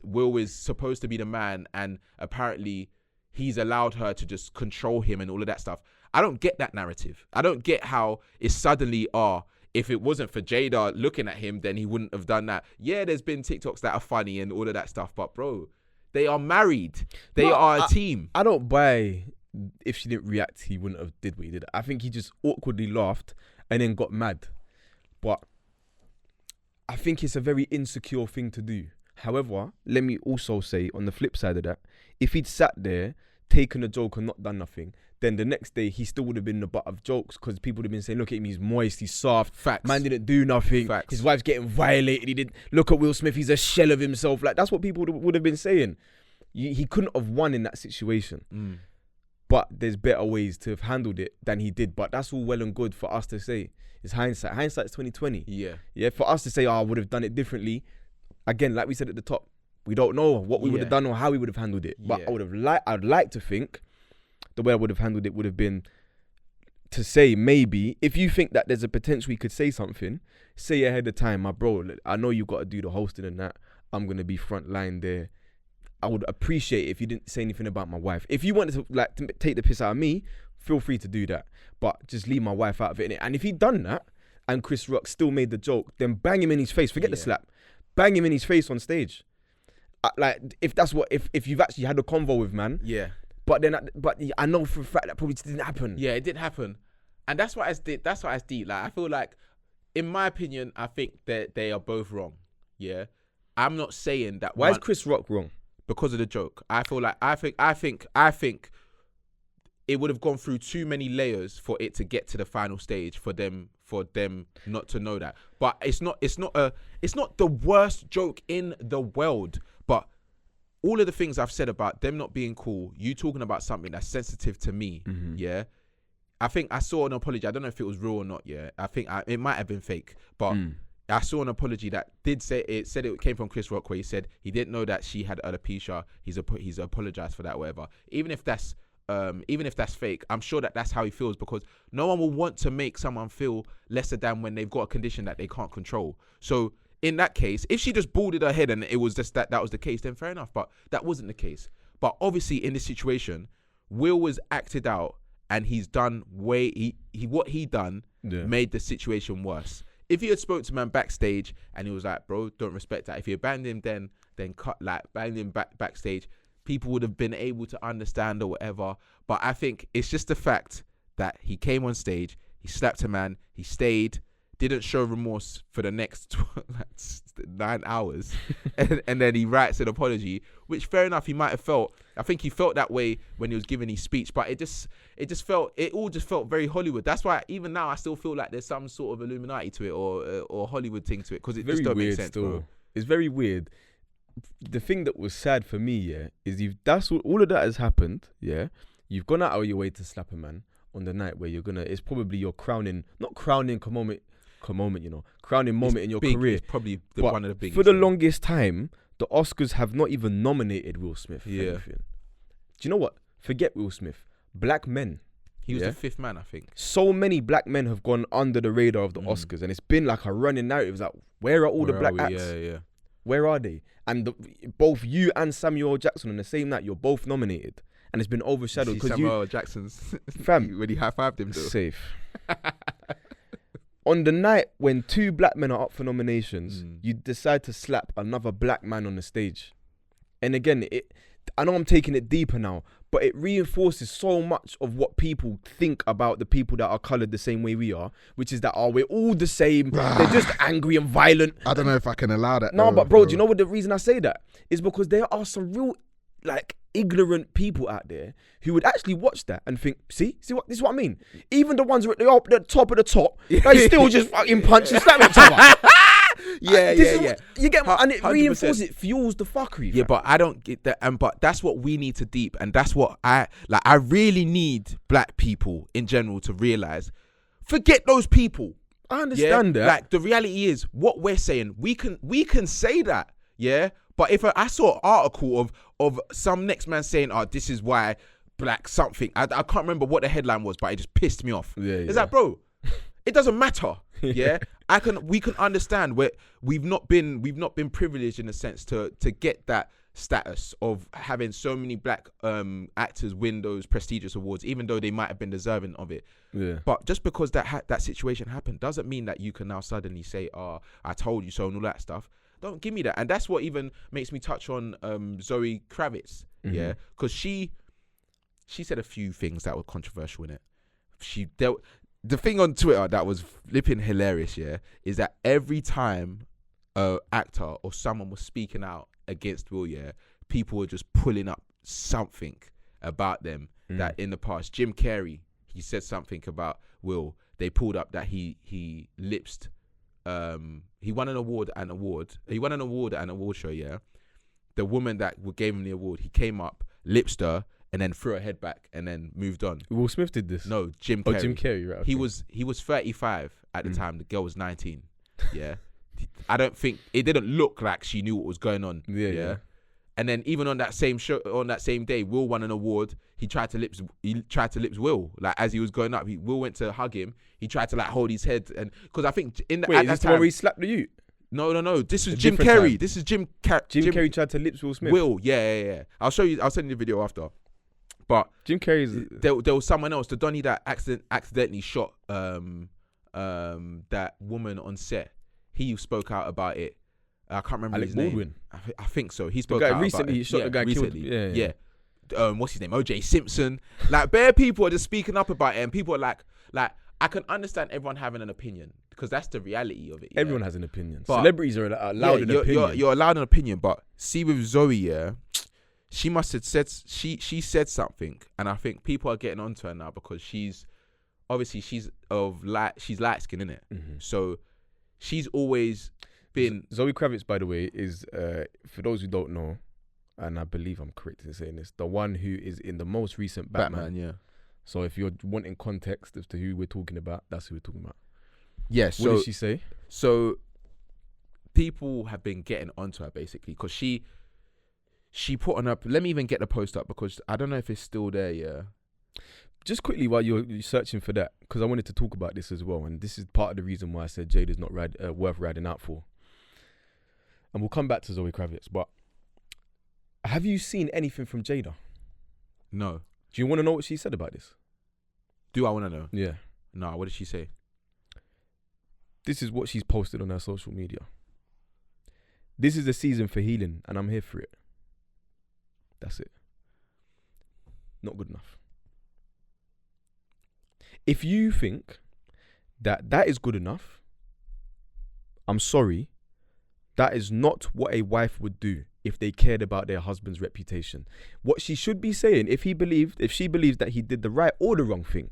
supposed to be the man, and apparently he's allowed her to just control him and all of that stuff, I don't get that narrative. I don't get how it's suddenly, if it wasn't for Jada looking at him, then he wouldn't have done that. Yeah, there's been TikToks that are funny and all of that stuff, but bro, they are married. They are a team. I don't buy if she didn't react, he wouldn't have did what he did. I think he just awkwardly laughed and then got mad. But I think it's a very insecure thing to do. However, let me also say, on the flip side of that, if he'd sat there, taken a joke and not done nothing, then the next day he still would have been the butt of jokes, because people would have been saying, look at him, he's moist, he's soft. Facts. Man didn't do nothing. Facts. His wife's getting violated. He did. Look at Will Smith, he's a shell of himself. Like, that's what people would have been saying. He couldn't have won in that situation. But there's better ways to have handled it than he did. But that's all well and good for us to say. It's hindsight. Hindsight's 2020. Yeah. For us to say, I would have done it differently. Again, like we said at the top, we don't know what we would have done or how we would have handled it. But I'd like to think the way I would have handled it would have been to say, maybe, if you think that there's a potential you could say something, say ahead of time, my bro, I know you got to do the hosting and that. I'm going to be front line there. I would appreciate it if you didn't say anything about my wife. If you wanted to like to take the piss out of me, feel free to do that. But just leave my wife out of it, innit? And if he'd done that and Chris Rock still made the joke, then bang him in his face. Forget the slap. Bang him in his face on stage. Like, if that's what, if you've actually had a convo with man. Yeah. But I know for a fact that probably didn't happen. Yeah, it didn't happen. And that's why it's deep. Like, I feel like, in my opinion, I think that they are both wrong. Yeah. I'm not saying that. Why is Chris Rock wrong? Because of the joke. I feel like I think it would have gone through too many layers for it to get to the final stage for them not to know that. But it's not the worst joke in the world. But all of the things I've said about them not being cool, you talking about something that's sensitive to me, yeah. I think I saw an apology. I don't know if it was real or not. Yeah, I think it might have been fake, but. I saw an apology that said it came from Chris Rock, where he said he didn't know that she had alopecia. He's apologized for that, whatever. Even if that's fake, I'm sure that that's how he feels, because no one will want to make someone feel lesser than when they've got a condition that they can't control. So in that case, if she just balded her head and it was just that was the case, then fair enough. But that wasn't the case. But obviously in this situation, Will was acted out, and he's done what he done made the situation worse. If he had spoke to man backstage and he was like, bro, don't respect that. If he abandoned him, then banned him backstage, people would have been able to understand or whatever. But I think it's just the fact that he came on stage, he slapped a man, he stayed, didn't show remorse for the next 9 hours, and then he writes an apology, which fair enough, he might have felt. I think he felt that way when he was giving his speech, but it all just felt very Hollywood. That's why even now I still feel like there's some sort of Illuminati to it or Hollywood thing to it, because it just don't make sense, bro. It's very weird. The thing that was sad for me, is all of that has happened, You've gone out of your way to slap a man on the night where it's probably your crowning moment in your career. It's probably one of the biggest. For the longest time, the Oscars have not even nominated Will Smith for anything. Do you know what? Forget Will Smith. Black men. He was the fifth man, I think. So many black men have gone under the radar of the Oscars, and it's been like a running narrative. It's like, where are all the black acts? Yeah. Where are they? And both you and Samuel L. Jackson on the same night, you're both nominated. And it's been overshadowed because Samuel L. Jackson's fam, when he high-fived him, though. Safe. On the night when 2 black men are up for nominations, you decide to slap another black man on the stage. And again, I know I'm taking it deeper now, but it reinforces so much of what people think about the people that are coloured the same way we are, which is that, we're all the same. They're just angry and violent. I don't know if I can allow that. No, but bro, do you know what the reason I say that is? Because there are some real, ignorant people out there who would actually watch that and think, this is what I mean. Even the ones who are at the top of the top, they still just fucking punch and slap each other. Yeah. You get, and it 100%. Reinforces, it fuels the fuckery. Yeah, but I don't get that, but that's what we need to deep, and that's what I really need black people in general to realize. Forget those people. I understand that. The reality is, what we're saying, we can say that, But if I saw an article of some next man saying, this is why black something, I can't remember what the headline was, but it just pissed me off. It's like, bro, it doesn't matter. We can understand where we've not been privileged in a sense to get that status of having so many black actors win those prestigious awards, even though they might have been deserving of it. But just because that situation happened doesn't mean that you can now suddenly say, I told you so and all that stuff. Don't give me that. And that's what even makes me touch on Zoe Kravitz, because she said a few things that were controversial in it. The thing on Twitter that was flipping hilarious, is that every time an actor or someone was speaking out against Will, people were just pulling up something about them that in the past. Jim Carrey, he said something about Will. They pulled up that he lipsed. He won an award at an award show, The woman that gave him the award, he came up, lipsed her, and then threw her head back and then moved on. Will Smith did this? No, Jim Carrey. Oh, Jim Carrey, right. Okay. He was 35 at the time. The girl was 19. I don't think, it didn't look like she knew what was going on. Yeah. And then even on that same show, on that same day, Will won an award. He tried to lips Will. Like as he was going up, Will went to hug him. He tried to like hold his head, and because I think in the Wait, at is that this the time, one where he slapped the youth? No. This was A Jim different Carrey. time. This is Jim Carrey tried to lips Will Smith. Will, yeah. I'll show you. I'll send you the video after. But Jim Carrey's there was someone else. The Donnie that accidentally shot that woman on set. He spoke out about it. I can't remember Alec his Baldwin. name. I think so. He spoke The guy out recently about it. he shot the guy recently. killed. Yeah. What's his name? OJ Simpson. Like bare people are just speaking up about it, and people are like I can understand everyone having an opinion because that's the reality of it. Yeah? Everyone has an opinion. But Celebrities are allowed an opinion. You're allowed an opinion, but see with Zoe, yeah, she must have said she said something, and I think people are getting onto her now because she's light skin, innit? Mm-hmm. So she's always been Zoe Kravitz, by the way, is for those who don't know, and I believe I'm correct in saying this, the one who is in the most recent Batman. yeah. So if you're wanting context as to who we're talking about, that's who we're talking about. Yes. What did she say? So people have been getting onto her basically because she put on up. Let me even get the post up because I don't know if it's still there. Yeah. Just quickly while you're searching for that, because I wanted to talk about this as well, and this is part of the reason why I said Jada's not worth riding out for. And we'll come back to Zoe Kravitz, but have you seen anything from Jada? No. Do you want to know what she said about this? Do I want to know? Yeah. No. What did she say? This is what she's posted on her social media. This is a season for healing, and I'm here for it. That's it. Not good enough. If you think that is good enough, I'm sorry, that is not what a wife would do if they cared about their husband's reputation. What she should be saying, if she believes that he did the right or the wrong thing,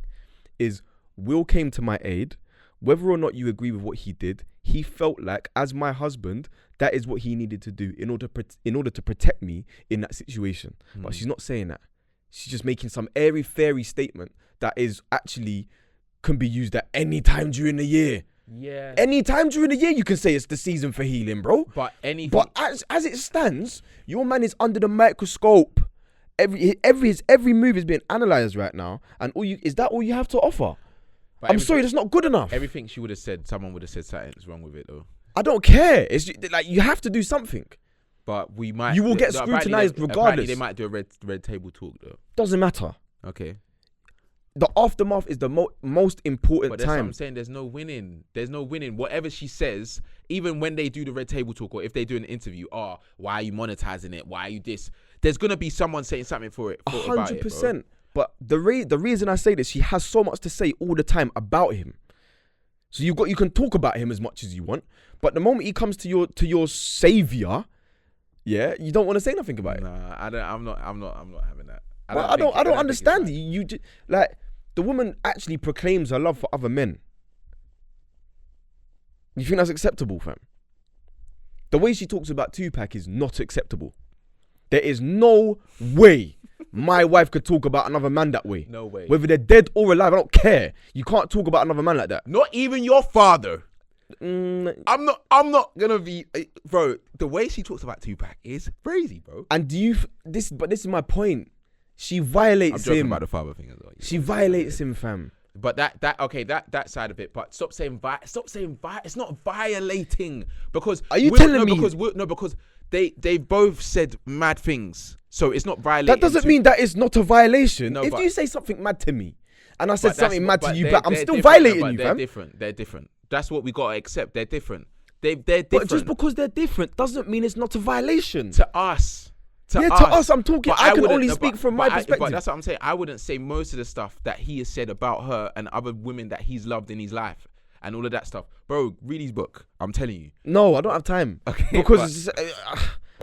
is Will came to my aid. Whether or not you agree with what he did, he felt like, as my husband, that is what he needed to do in order to protect me in that situation. But she's not saying that. She's just making some airy-fairy statement that is actually can be used at any time during the year. Yeah. Any time during the year you can say it's the season for healing, bro. But as it stands, your man is under the microscope. Every move is being analysed right now, and is that all you have to offer? But I'm sorry, that's not good enough. Everything she would have said, someone would have said something's wrong with it though. I don't care. It's like you have to do something. But we might. You will get scrutinised regardless. Apparently they might do a red table talk though. Doesn't matter. Okay. The aftermath is the most important But that's what time. I'm saying. There's no winning. Whatever she says, even when they do the red table talk or if they do an interview, why are you monetizing it? Why are you this? There's gonna be someone saying something for it. 100%. But the reason I say this, she has so much to say all the time about him. So you can talk about him as much as you want, but the moment he comes to your savior, yeah, you don't want to say nothing about it. Nah, I'm not having that. I don't understand. You just, like, the woman actually proclaims her love for other men. You think that's acceptable, fam? The way she talks about Tupac is not acceptable. There is no way my wife could talk about another man that way. No way. Whether they're dead or alive, I don't care. You can't talk about another man like that. Not even your father. I'm not gonna be, bro. The way she talks about Tupac is crazy, bro. And this is my point. She violates I'm joking him. about the father thing as well. She violates him, fam. But that side of it. But stop saying it's not violating because are you telling me? Because they both said mad things, so it's not violating. That doesn't mean that it's not a violation. No, if you say something mad to me, and I said something mad to you they're back, I'm still different. violating No, you, fam. They're different. That's what we gotta accept. They're different. They're different. But just because they're different doesn't mean it's not a violation. To us. To us, I'm talking. I can only speak from my perspective. But that's what I'm saying. I wouldn't say most of the stuff that he has said about her and other women that he's loved in his life and all of that stuff. Bro, read his book. I'm telling you. No, I don't have time. Okay, because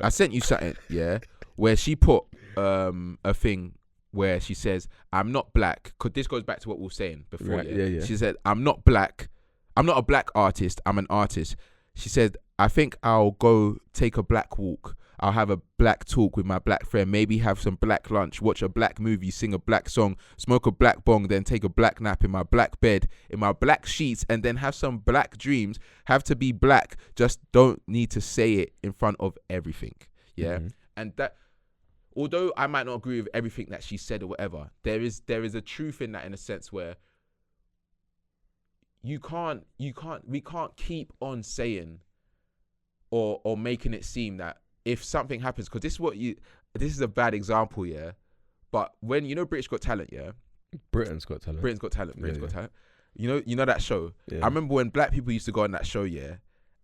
I sent you something, yeah, where she put a thing where she says, "I'm not black." Because this goes back to what we were saying before. Right, yeah. She said, "I'm not black. I'm not a black artist. I'm an artist." She said, "I think I'll go take a black walk. I'll have a black talk with my black friend, maybe have some black lunch, watch a black movie, sing a black song, smoke a black bong, then take a black nap in my black bed, in my black sheets, and then have some black dreams. Have to be black, just don't need to say it in front of everything." Yeah. Mm-hmm. And that, although I might not agree with everything that she said or whatever, there is a truth in that, in a sense where we can't keep on saying or making it seem that if something happens, because this is a bad example, yeah. But when British Got Talent, yeah. Britain's Got Talent. Britain's Got Talent. You know that show. Yeah. I remember when black people used to go on that show, yeah,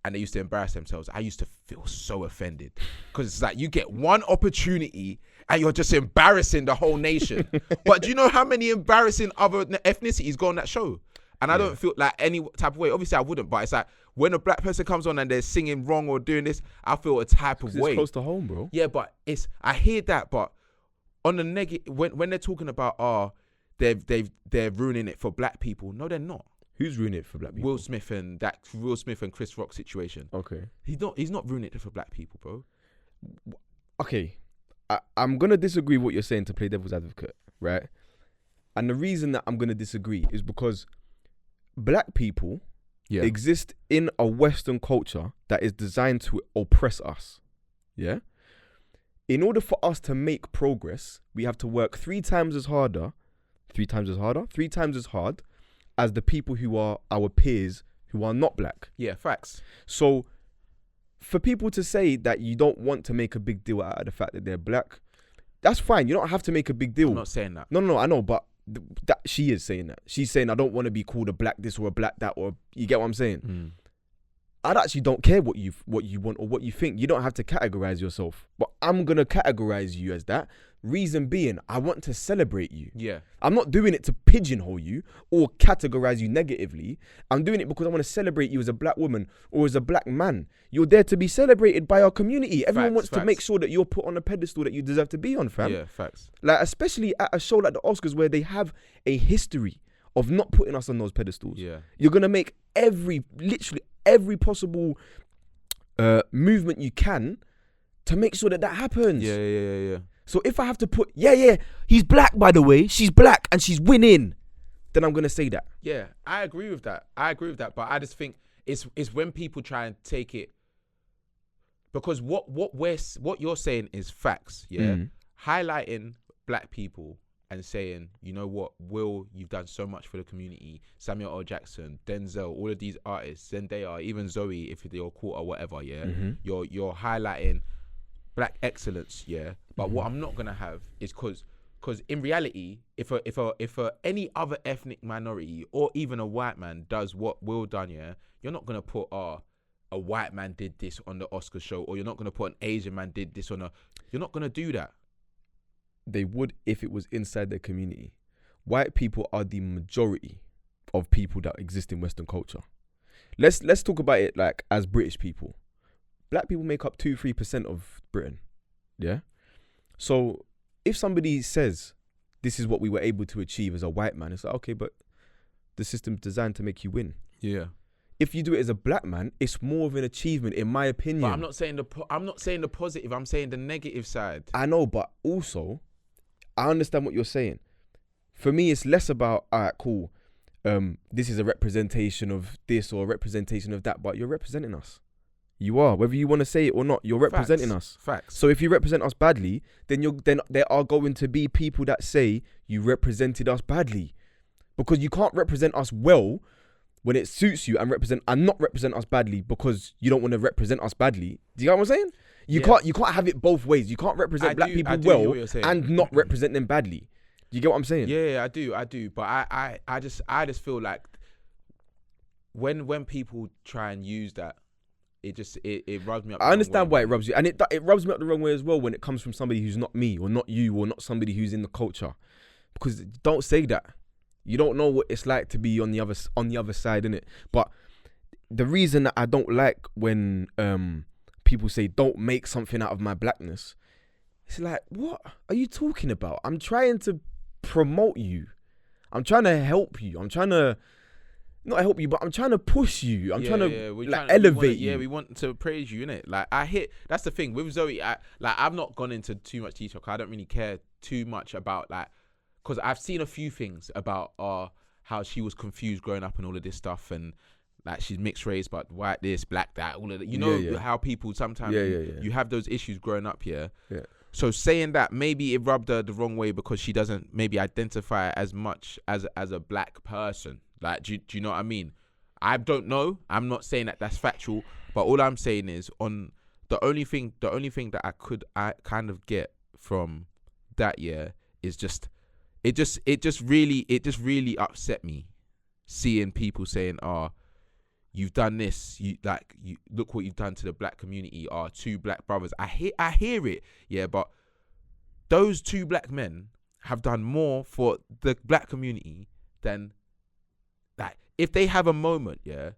and they used to embarrass themselves. I used to feel so offended because it's like you get one opportunity and you're just embarrassing the whole nation. But do you know how many embarrassing other ethnicities go on that show? And I don't feel like any type of way. Obviously, I wouldn't. But it's like when a black person comes on and they're singing wrong or doing this, I feel a type of way. It's close to home, bro. Yeah, but I hear that, but on the negative, when they're talking about they're ruining it for black people. No, they're not. Who's ruining it for black people? Will Smith and Chris Rock situation. Okay. He's not ruining it for black people, bro. Okay. I'm gonna disagree with what you're saying to play devil's advocate, right? And the reason that I'm gonna disagree is because black people exist in a Western culture that is designed to oppress us. Yeah. In order for us to make progress, we have to work three times as hard as the people who are our peers who are not black. Yeah, facts. So for people to say that you don't want to make a big deal out of the fact that they're black, that's fine. You don't have to make a big deal. I'm not saying that. No, I know, but that she is saying that. She's saying, I don't want to be called a black this or a black that, or you get what I'm saying? I actually don't care what you want or what you think. You don't have to categorize yourself. But I'm going to categorize you as that. Reason being, I want to celebrate you. Yeah. I'm not doing it to pigeonhole you or categorize you negatively. I'm doing it because I want to celebrate you as a black woman or as a black man. You're there to be celebrated by our community. Everyone wants to make sure that you're put on a pedestal that you deserve to be on, fam. Yeah, facts. Like, especially at a show like the Oscars where they have a history of not putting us on those pedestals. Yeah. You're going to make literally every possible movement you can to make sure that happens. Yeah. So if I have to put, he's black, by the way, she's black and she's winning, then I'm going to say that. Yeah, I agree with that. But I just think it's when people try and take it, because what you're saying is facts, yeah? Highlighting black people and saying, you know what, Will, you've done so much for the community, Samuel L. Jackson, Denzel, all of these artists, Zendaya, even Zoe, if you're caught or whatever, yeah? You're highlighting black excellence, yeah? But what I'm not gonna have is because in reality, if any other ethnic minority or even a white man does what Will done, yeah, you're not gonna put a white man did this on the Oscar show, or you're not gonna put an Asian man did this on you're not gonna do that. They would if it was inside their community. White people are the majority of people that exist in Western culture. Let's talk about it like as British people. Black people make up 2-3% of Britain. Yeah. So if somebody says this is what we were able to achieve as a white man, it's like, okay, but the system's designed to make you win. Yeah. If you do it as a black man, it's more of an achievement, in my opinion. But I'm not saying the positive. I'm saying the negative side. I know, but also, I understand what you're saying. For me, it's less about, all right, cool. This is a representation of this or a representation of that, but you're representing us. You are, whether you want to say it or not, you're representing us. Facts. So if you represent us badly, then there are going to be people that say you represented us badly, because you can't represent us well when it suits you and not represent us badly because you don't want to represent us badly. Do you get what I'm saying? You can't have it both ways. You can't represent black people well and not represent them badly. Do you get what I'm saying? Yeah, I do. But I just feel like when people try and use that, it rubs me up. I understand why it rubs you, and it rubs me up the wrong way as well when it comes from somebody who's not me or not you or not somebody who's in the culture. Because don't say that. You don't know what it's like to be on the other side, innit? But the reason that I don't like when people say don't make something out of my blackness, it's like, what are you talking about? I'm trying to promote you. I'm trying to help you. I'm trying to not help you, but I'm trying to push you. I'm trying to elevate you. Yeah, we want to praise you, innit? Like that's the thing with Zoe. I've not gone into too much detail because I don't really care too much about because I've seen a few things about how she was confused growing up and all of this stuff, and like she's mixed race, but white this, black that, all of that. You know how people sometimes you have those issues growing up here. Yeah. So saying that, maybe it rubbed her the wrong way because she doesn't maybe identify as much as a black person. Like, do you know what I mean? I don't know. I'm not saying that that's factual, but all I'm saying is on the only thing that I kind of get from that is just it just really upset me seeing people saying, "Oh, you've done this. You look what you've done to the black community. Two black brothers." I hear it, yeah, but those two black men have done more for the black community than that. If they have a moment, yeah,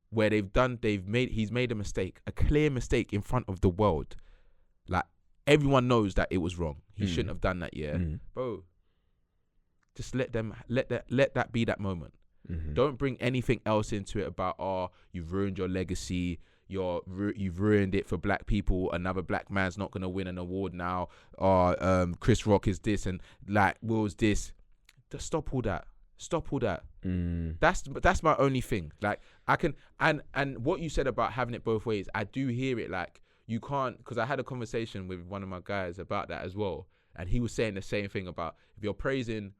where he's made a mistake, a clear mistake in front of the world, like everyone knows that it was wrong. He shouldn't have done that, yeah, bro. Just let that be that moment. Don't bring anything else into it about you've ruined your legacy, you've ruined it for black people, another black man's not gonna win an award now, Chris Rock is this and like Will's this. Just stop all that. That's my only thing. Like I can and what you said about having it both ways, I do hear it. Like you can't, because I had a conversation with one of my guys about that as well, and he was saying the same thing about if you're praising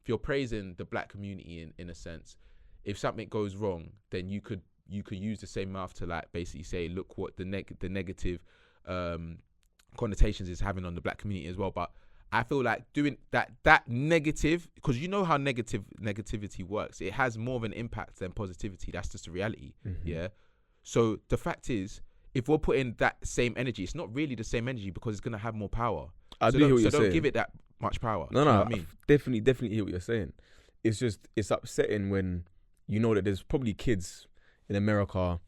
the black community in a sense, if something goes wrong, then you could use the same mouth to like basically say, look what the negative connotations is having on the black community as well. But I feel like doing that negative, because you know how negativity works, it has more of an impact than positivity. That's just the reality. Yeah. So the fact is, if we're putting that same energy, it's not really the same energy because it's gonna have more power. I do hear what you're saying. Don't give it that much power. No, I mean, definitely hear what you're saying. It's just, it's upsetting when you know that there's probably kids in America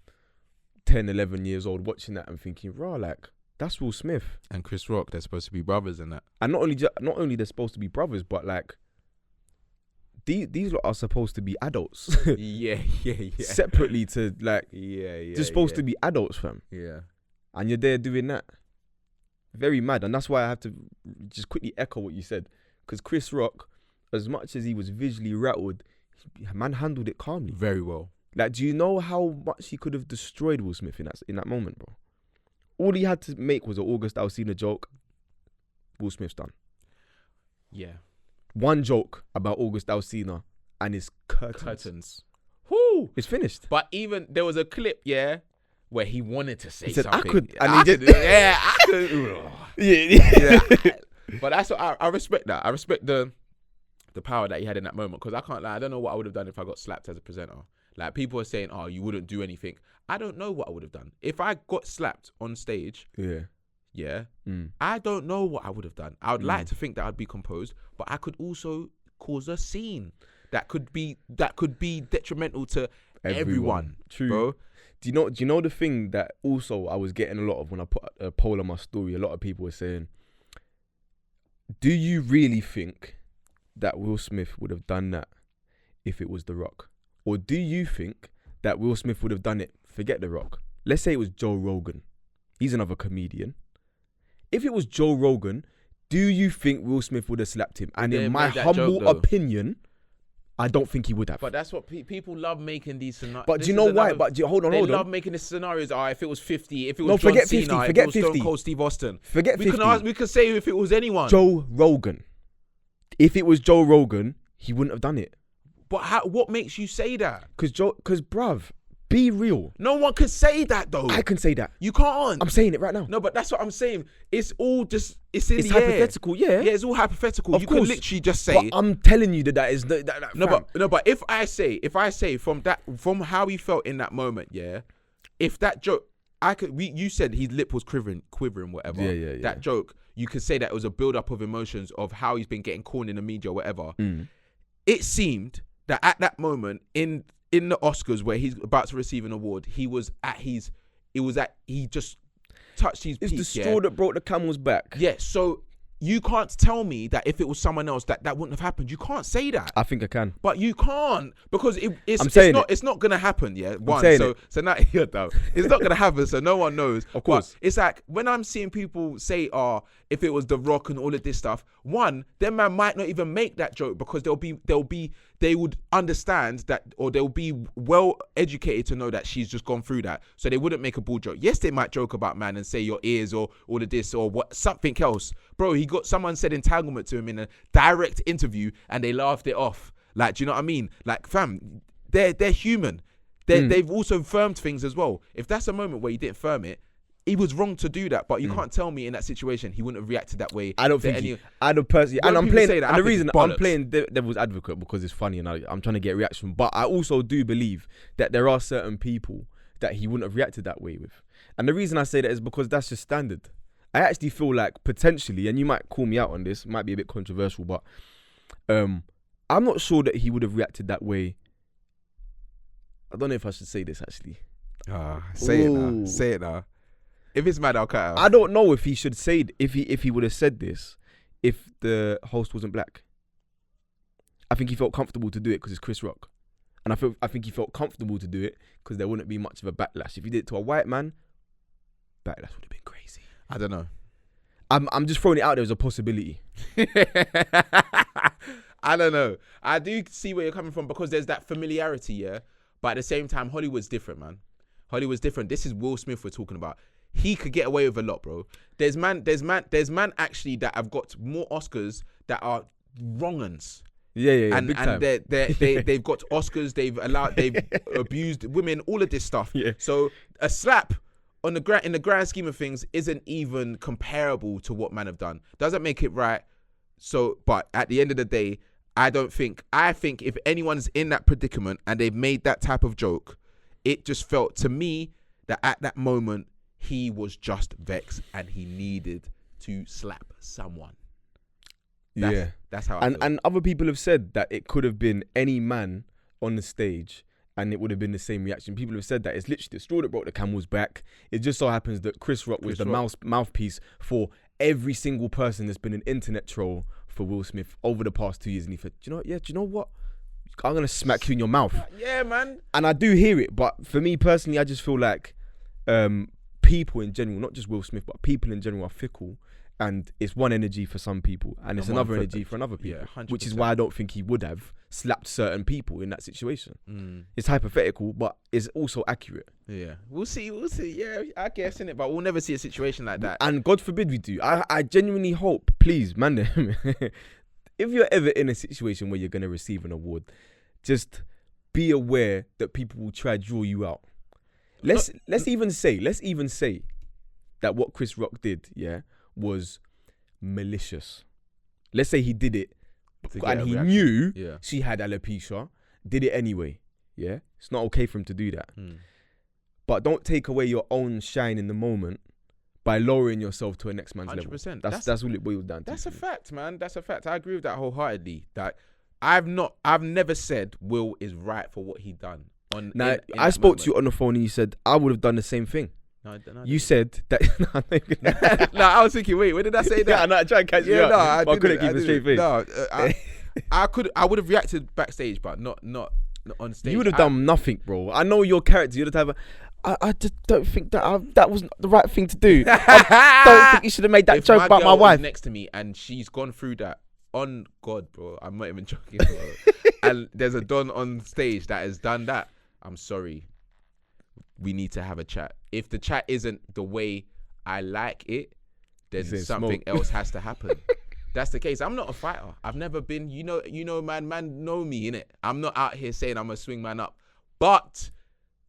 10, 11 years old watching that and thinking, raw, like, that's Will Smith and Chris Rock, they're supposed to be brothers and that. And not only they're supposed to be brothers, but like these lot are supposed to be adults. yeah. Separately to like, they're supposed to be adults, fam. Yeah. And you're there doing that. Very mad. And that's why I have to just quickly echo what you said. Because Chris Rock, as much as he was visually rattled, man handled it calmly. Very well. Like, do you know how much he could have destroyed Will Smith in that moment, bro? All he had to make was an August Alsina joke. Will Smith's done. Yeah. One joke about August Alsina and his curtains. Whoo! It's finished. But even, there was a clip, yeah, where he wanted to say he said, something. I could. And he just... Yeah, I could. Yeah. But that's what I respect that. I respect the power that he had in that moment. Because I can't lie, I don't know what I would have done if I got slapped as a presenter. Like, people are saying, you wouldn't do anything. I don't know what I would have done. If I got slapped on stage, I don't know what I would have done. I would like to think that I'd be composed, but I could also cause a scene that could be detrimental to everyone. True. Bro. Do you know the thing that also I was getting a lot of when I put a poll on my story? A lot of people were saying, do you really think that Will Smith would have done that if it was The Rock? Or do you think that Will Smith would have done it, forget The Rock, let's say it was Joe Rogan. He's another comedian. If it was Joe Rogan, do you think Will Smith would have slapped him? And in my humble opinion, I don't think he would have. But that's what people love, making these scenarios. But do you know why? Hold on. They love making the scenarios. If it was 50, if it was no, John forget Cena, 50, if forget it was 50. Stone Cold Steve Austin. Forget 50. We could say if it was anyone. Joe Rogan. If it was Joe Rogan, he wouldn't have done it. But what makes you say that? Because bruv, be real. No one can say that though. I can say that. You can't. I'm saying it right now. No, but that's what I'm saying. It's all just, it's hypothetical, yeah. Yeah, it's all hypothetical. You could literally just say. But I'm telling you that is but if I say from how he felt in that moment, yeah, if that joke, you said his lip was quivering, whatever. Yeah. That joke, you could say that it was a build up of emotions of how he's been getting cornered in the media, or whatever. It seemed that at that moment in the Oscars where he's about to receive an award, he just touched his peak. It's the straw that broke the camel's back. Yeah, so you can't tell me that if it was someone else that wouldn't have happened. You can't say that. I think I can. But you can't, because it's not gonna happen, yeah. So now it's not gonna happen, so no one knows. Of course. But it's like when I'm seeing people say, if it was The Rock and all of this stuff, one, them man might not even make that joke because they'll they would understand that, or they'll be well educated to know that she's just gone through that. So they wouldn't make a bull joke. Yes, they might joke about man and say your ears or all of this or what something else. Bro, someone said entanglement to him in a direct interview and they laughed it off. Like, do you know what I mean? Like, fam, they're human. They've also firmed things as well. If that's a moment where you didn't firm it, he was wrong to do that, but you can't tell me in that situation he wouldn't have reacted that way. I don't think I don't personally, and I'm playing, and the reason I'm playing devil's advocate because it's funny and I'm trying to get a reaction. But I also do believe that there are certain people that he wouldn't have reacted that way with, and the reason I say that is because that's just standard. I actually feel like potentially, and you might call me out on this, might be a bit controversial, but I'm not sure that he would have reacted that way. I don't know if I should say this actually. Say it now. If it's mad, I'll cut out. I don't know if he should say if he would have said this if the host wasn't black. I think he felt comfortable to do it because it's Chris Rock, and I think he felt comfortable to do it because there wouldn't be much of a backlash. If he did it to a white man, backlash would have been crazy. I don't know. I'm just throwing it out there as a possibility. I don't know. I do see where you're coming from because there's that familiarity, yeah. But at the same time, Hollywood's different, man. Hollywood's different. This is Will Smith we're talking about. He could get away with a lot, bro. There's man actually that have got more Oscars that are wrong-uns. Yeah. And big time. They've got Oscars. They've abused women. All of this stuff. Yeah. So a slap in the grand scheme of things isn't even comparable to what man have done. Doesn't make it right. So, but at the end of the day, I think if anyone's in that predicament and they've made that type of joke, it just felt to me that at that moment he was just vexed and he needed to slap someone. That's how I feel. And other people have said that it could have been any man on the stage and it would have been the same reaction. People have said that it's literally the straw that broke the camel's back. It just so happens that Chris Rock was the mouthpiece for every single person that's been an internet troll for Will Smith over the past 2 years. And he said, do you know what? I'm going to smack you in your mouth. Yeah, man. And I do hear it. But for me personally, I just feel like people in general, not just Will Smith, but people in general are fickle. And it's one energy for some people and it's another energy for another people. Yeah, which is why I don't think he would have slapped certain people in that situation. It's hypothetical, but it's also accurate. Yeah, we'll see. Yeah, I guess, innit? But we'll never see a situation like that. And God forbid we do. I genuinely hope, please, man, if you're ever in a situation where you're going to receive an award, just be aware that people will try to draw you out. Let's even say that what Chris Rock did, was malicious. Let's say he did it and he knew she had alopecia, did it anyway. Yeah, it's not okay for him to do that. But don't take away your own shine in the moment by lowering yourself to a next man's 100%. level. That's all it boils down to. That's a fact, man. That's a fact. I agree with that wholeheartedly. That I've never said Will is right for what he done. Now, I spoke to you on the phone and you said I would have done the same thing. No, you said that. No, I was thinking, wait, when did I say that? Yeah, I tried to catch you up. I couldn't keep a straight face. No, I would have reacted backstage, but not on stage. You would have done nothing, bro. I know your character. You'd have. I just don't think that was the right thing to do. I don't think you should have made that joke about my wife next to me, and she's gone through that. On God, bro, I'm not even joking. Bro. And there's a Don on stage that has done that. I'm sorry. We need to have a chat. If the chat isn't the way I like it, then something else has to happen. That's the case. I'm not a fighter. I've never been, you know, man know me, innit? I'm not out here saying I'm a swing man up. But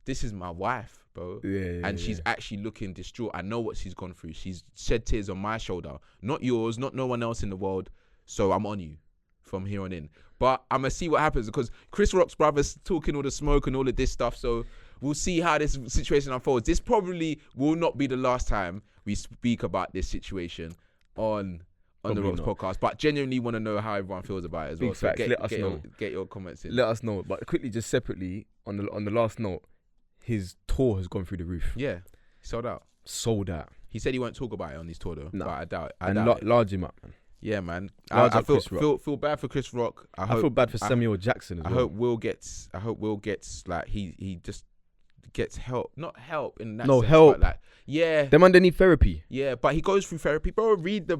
this is my wife, bro. And she's actually looking distraught. I know what she's gone through. She's shed tears on my shoulder. Not yours, not no one else in the world. So I'm on you from here on in. But I'm going to see what happens because Chris Rock's brother's talking all the smoke and all of this stuff. So we'll see how this situation unfolds. This probably will not be the last time we speak about this situation on the Rocks podcast. But genuinely want to know how everyone feels about it as well. Big facts. Let us know. Get your comments in. Let us know. But quickly, just separately, on the last note, his tour has gone through the roof. Yeah. Sold out. He said he won't talk about it on his tour though. No. But I doubt it. Large him up, man. Yeah, man. I feel bad for Chris Rock. I feel bad for Samuel Jackson as well. I hope Will gets like he just gets help. Not help in that sense. Help. But like, yeah. Them man, they need therapy. Yeah, but he goes through therapy. Bro, read the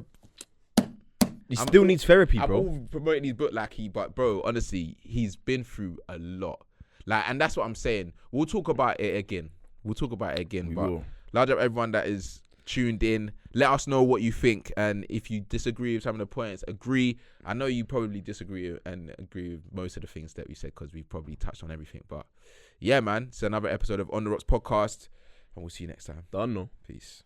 He still needs therapy, I'm bro. all promoting his book like but bro, honestly, he's been through a lot. Like, and that's what I'm saying. We'll talk about it again. We But will. large up everyone that is tuned in. Let us know what you think, and if you disagree with some of the points, agree. I know you probably disagree and agree with most of the things that we said because we probably touched on everything. But yeah, man, it's another episode of On the Rocks podcast, and we'll see you next time. Done, no. Peace.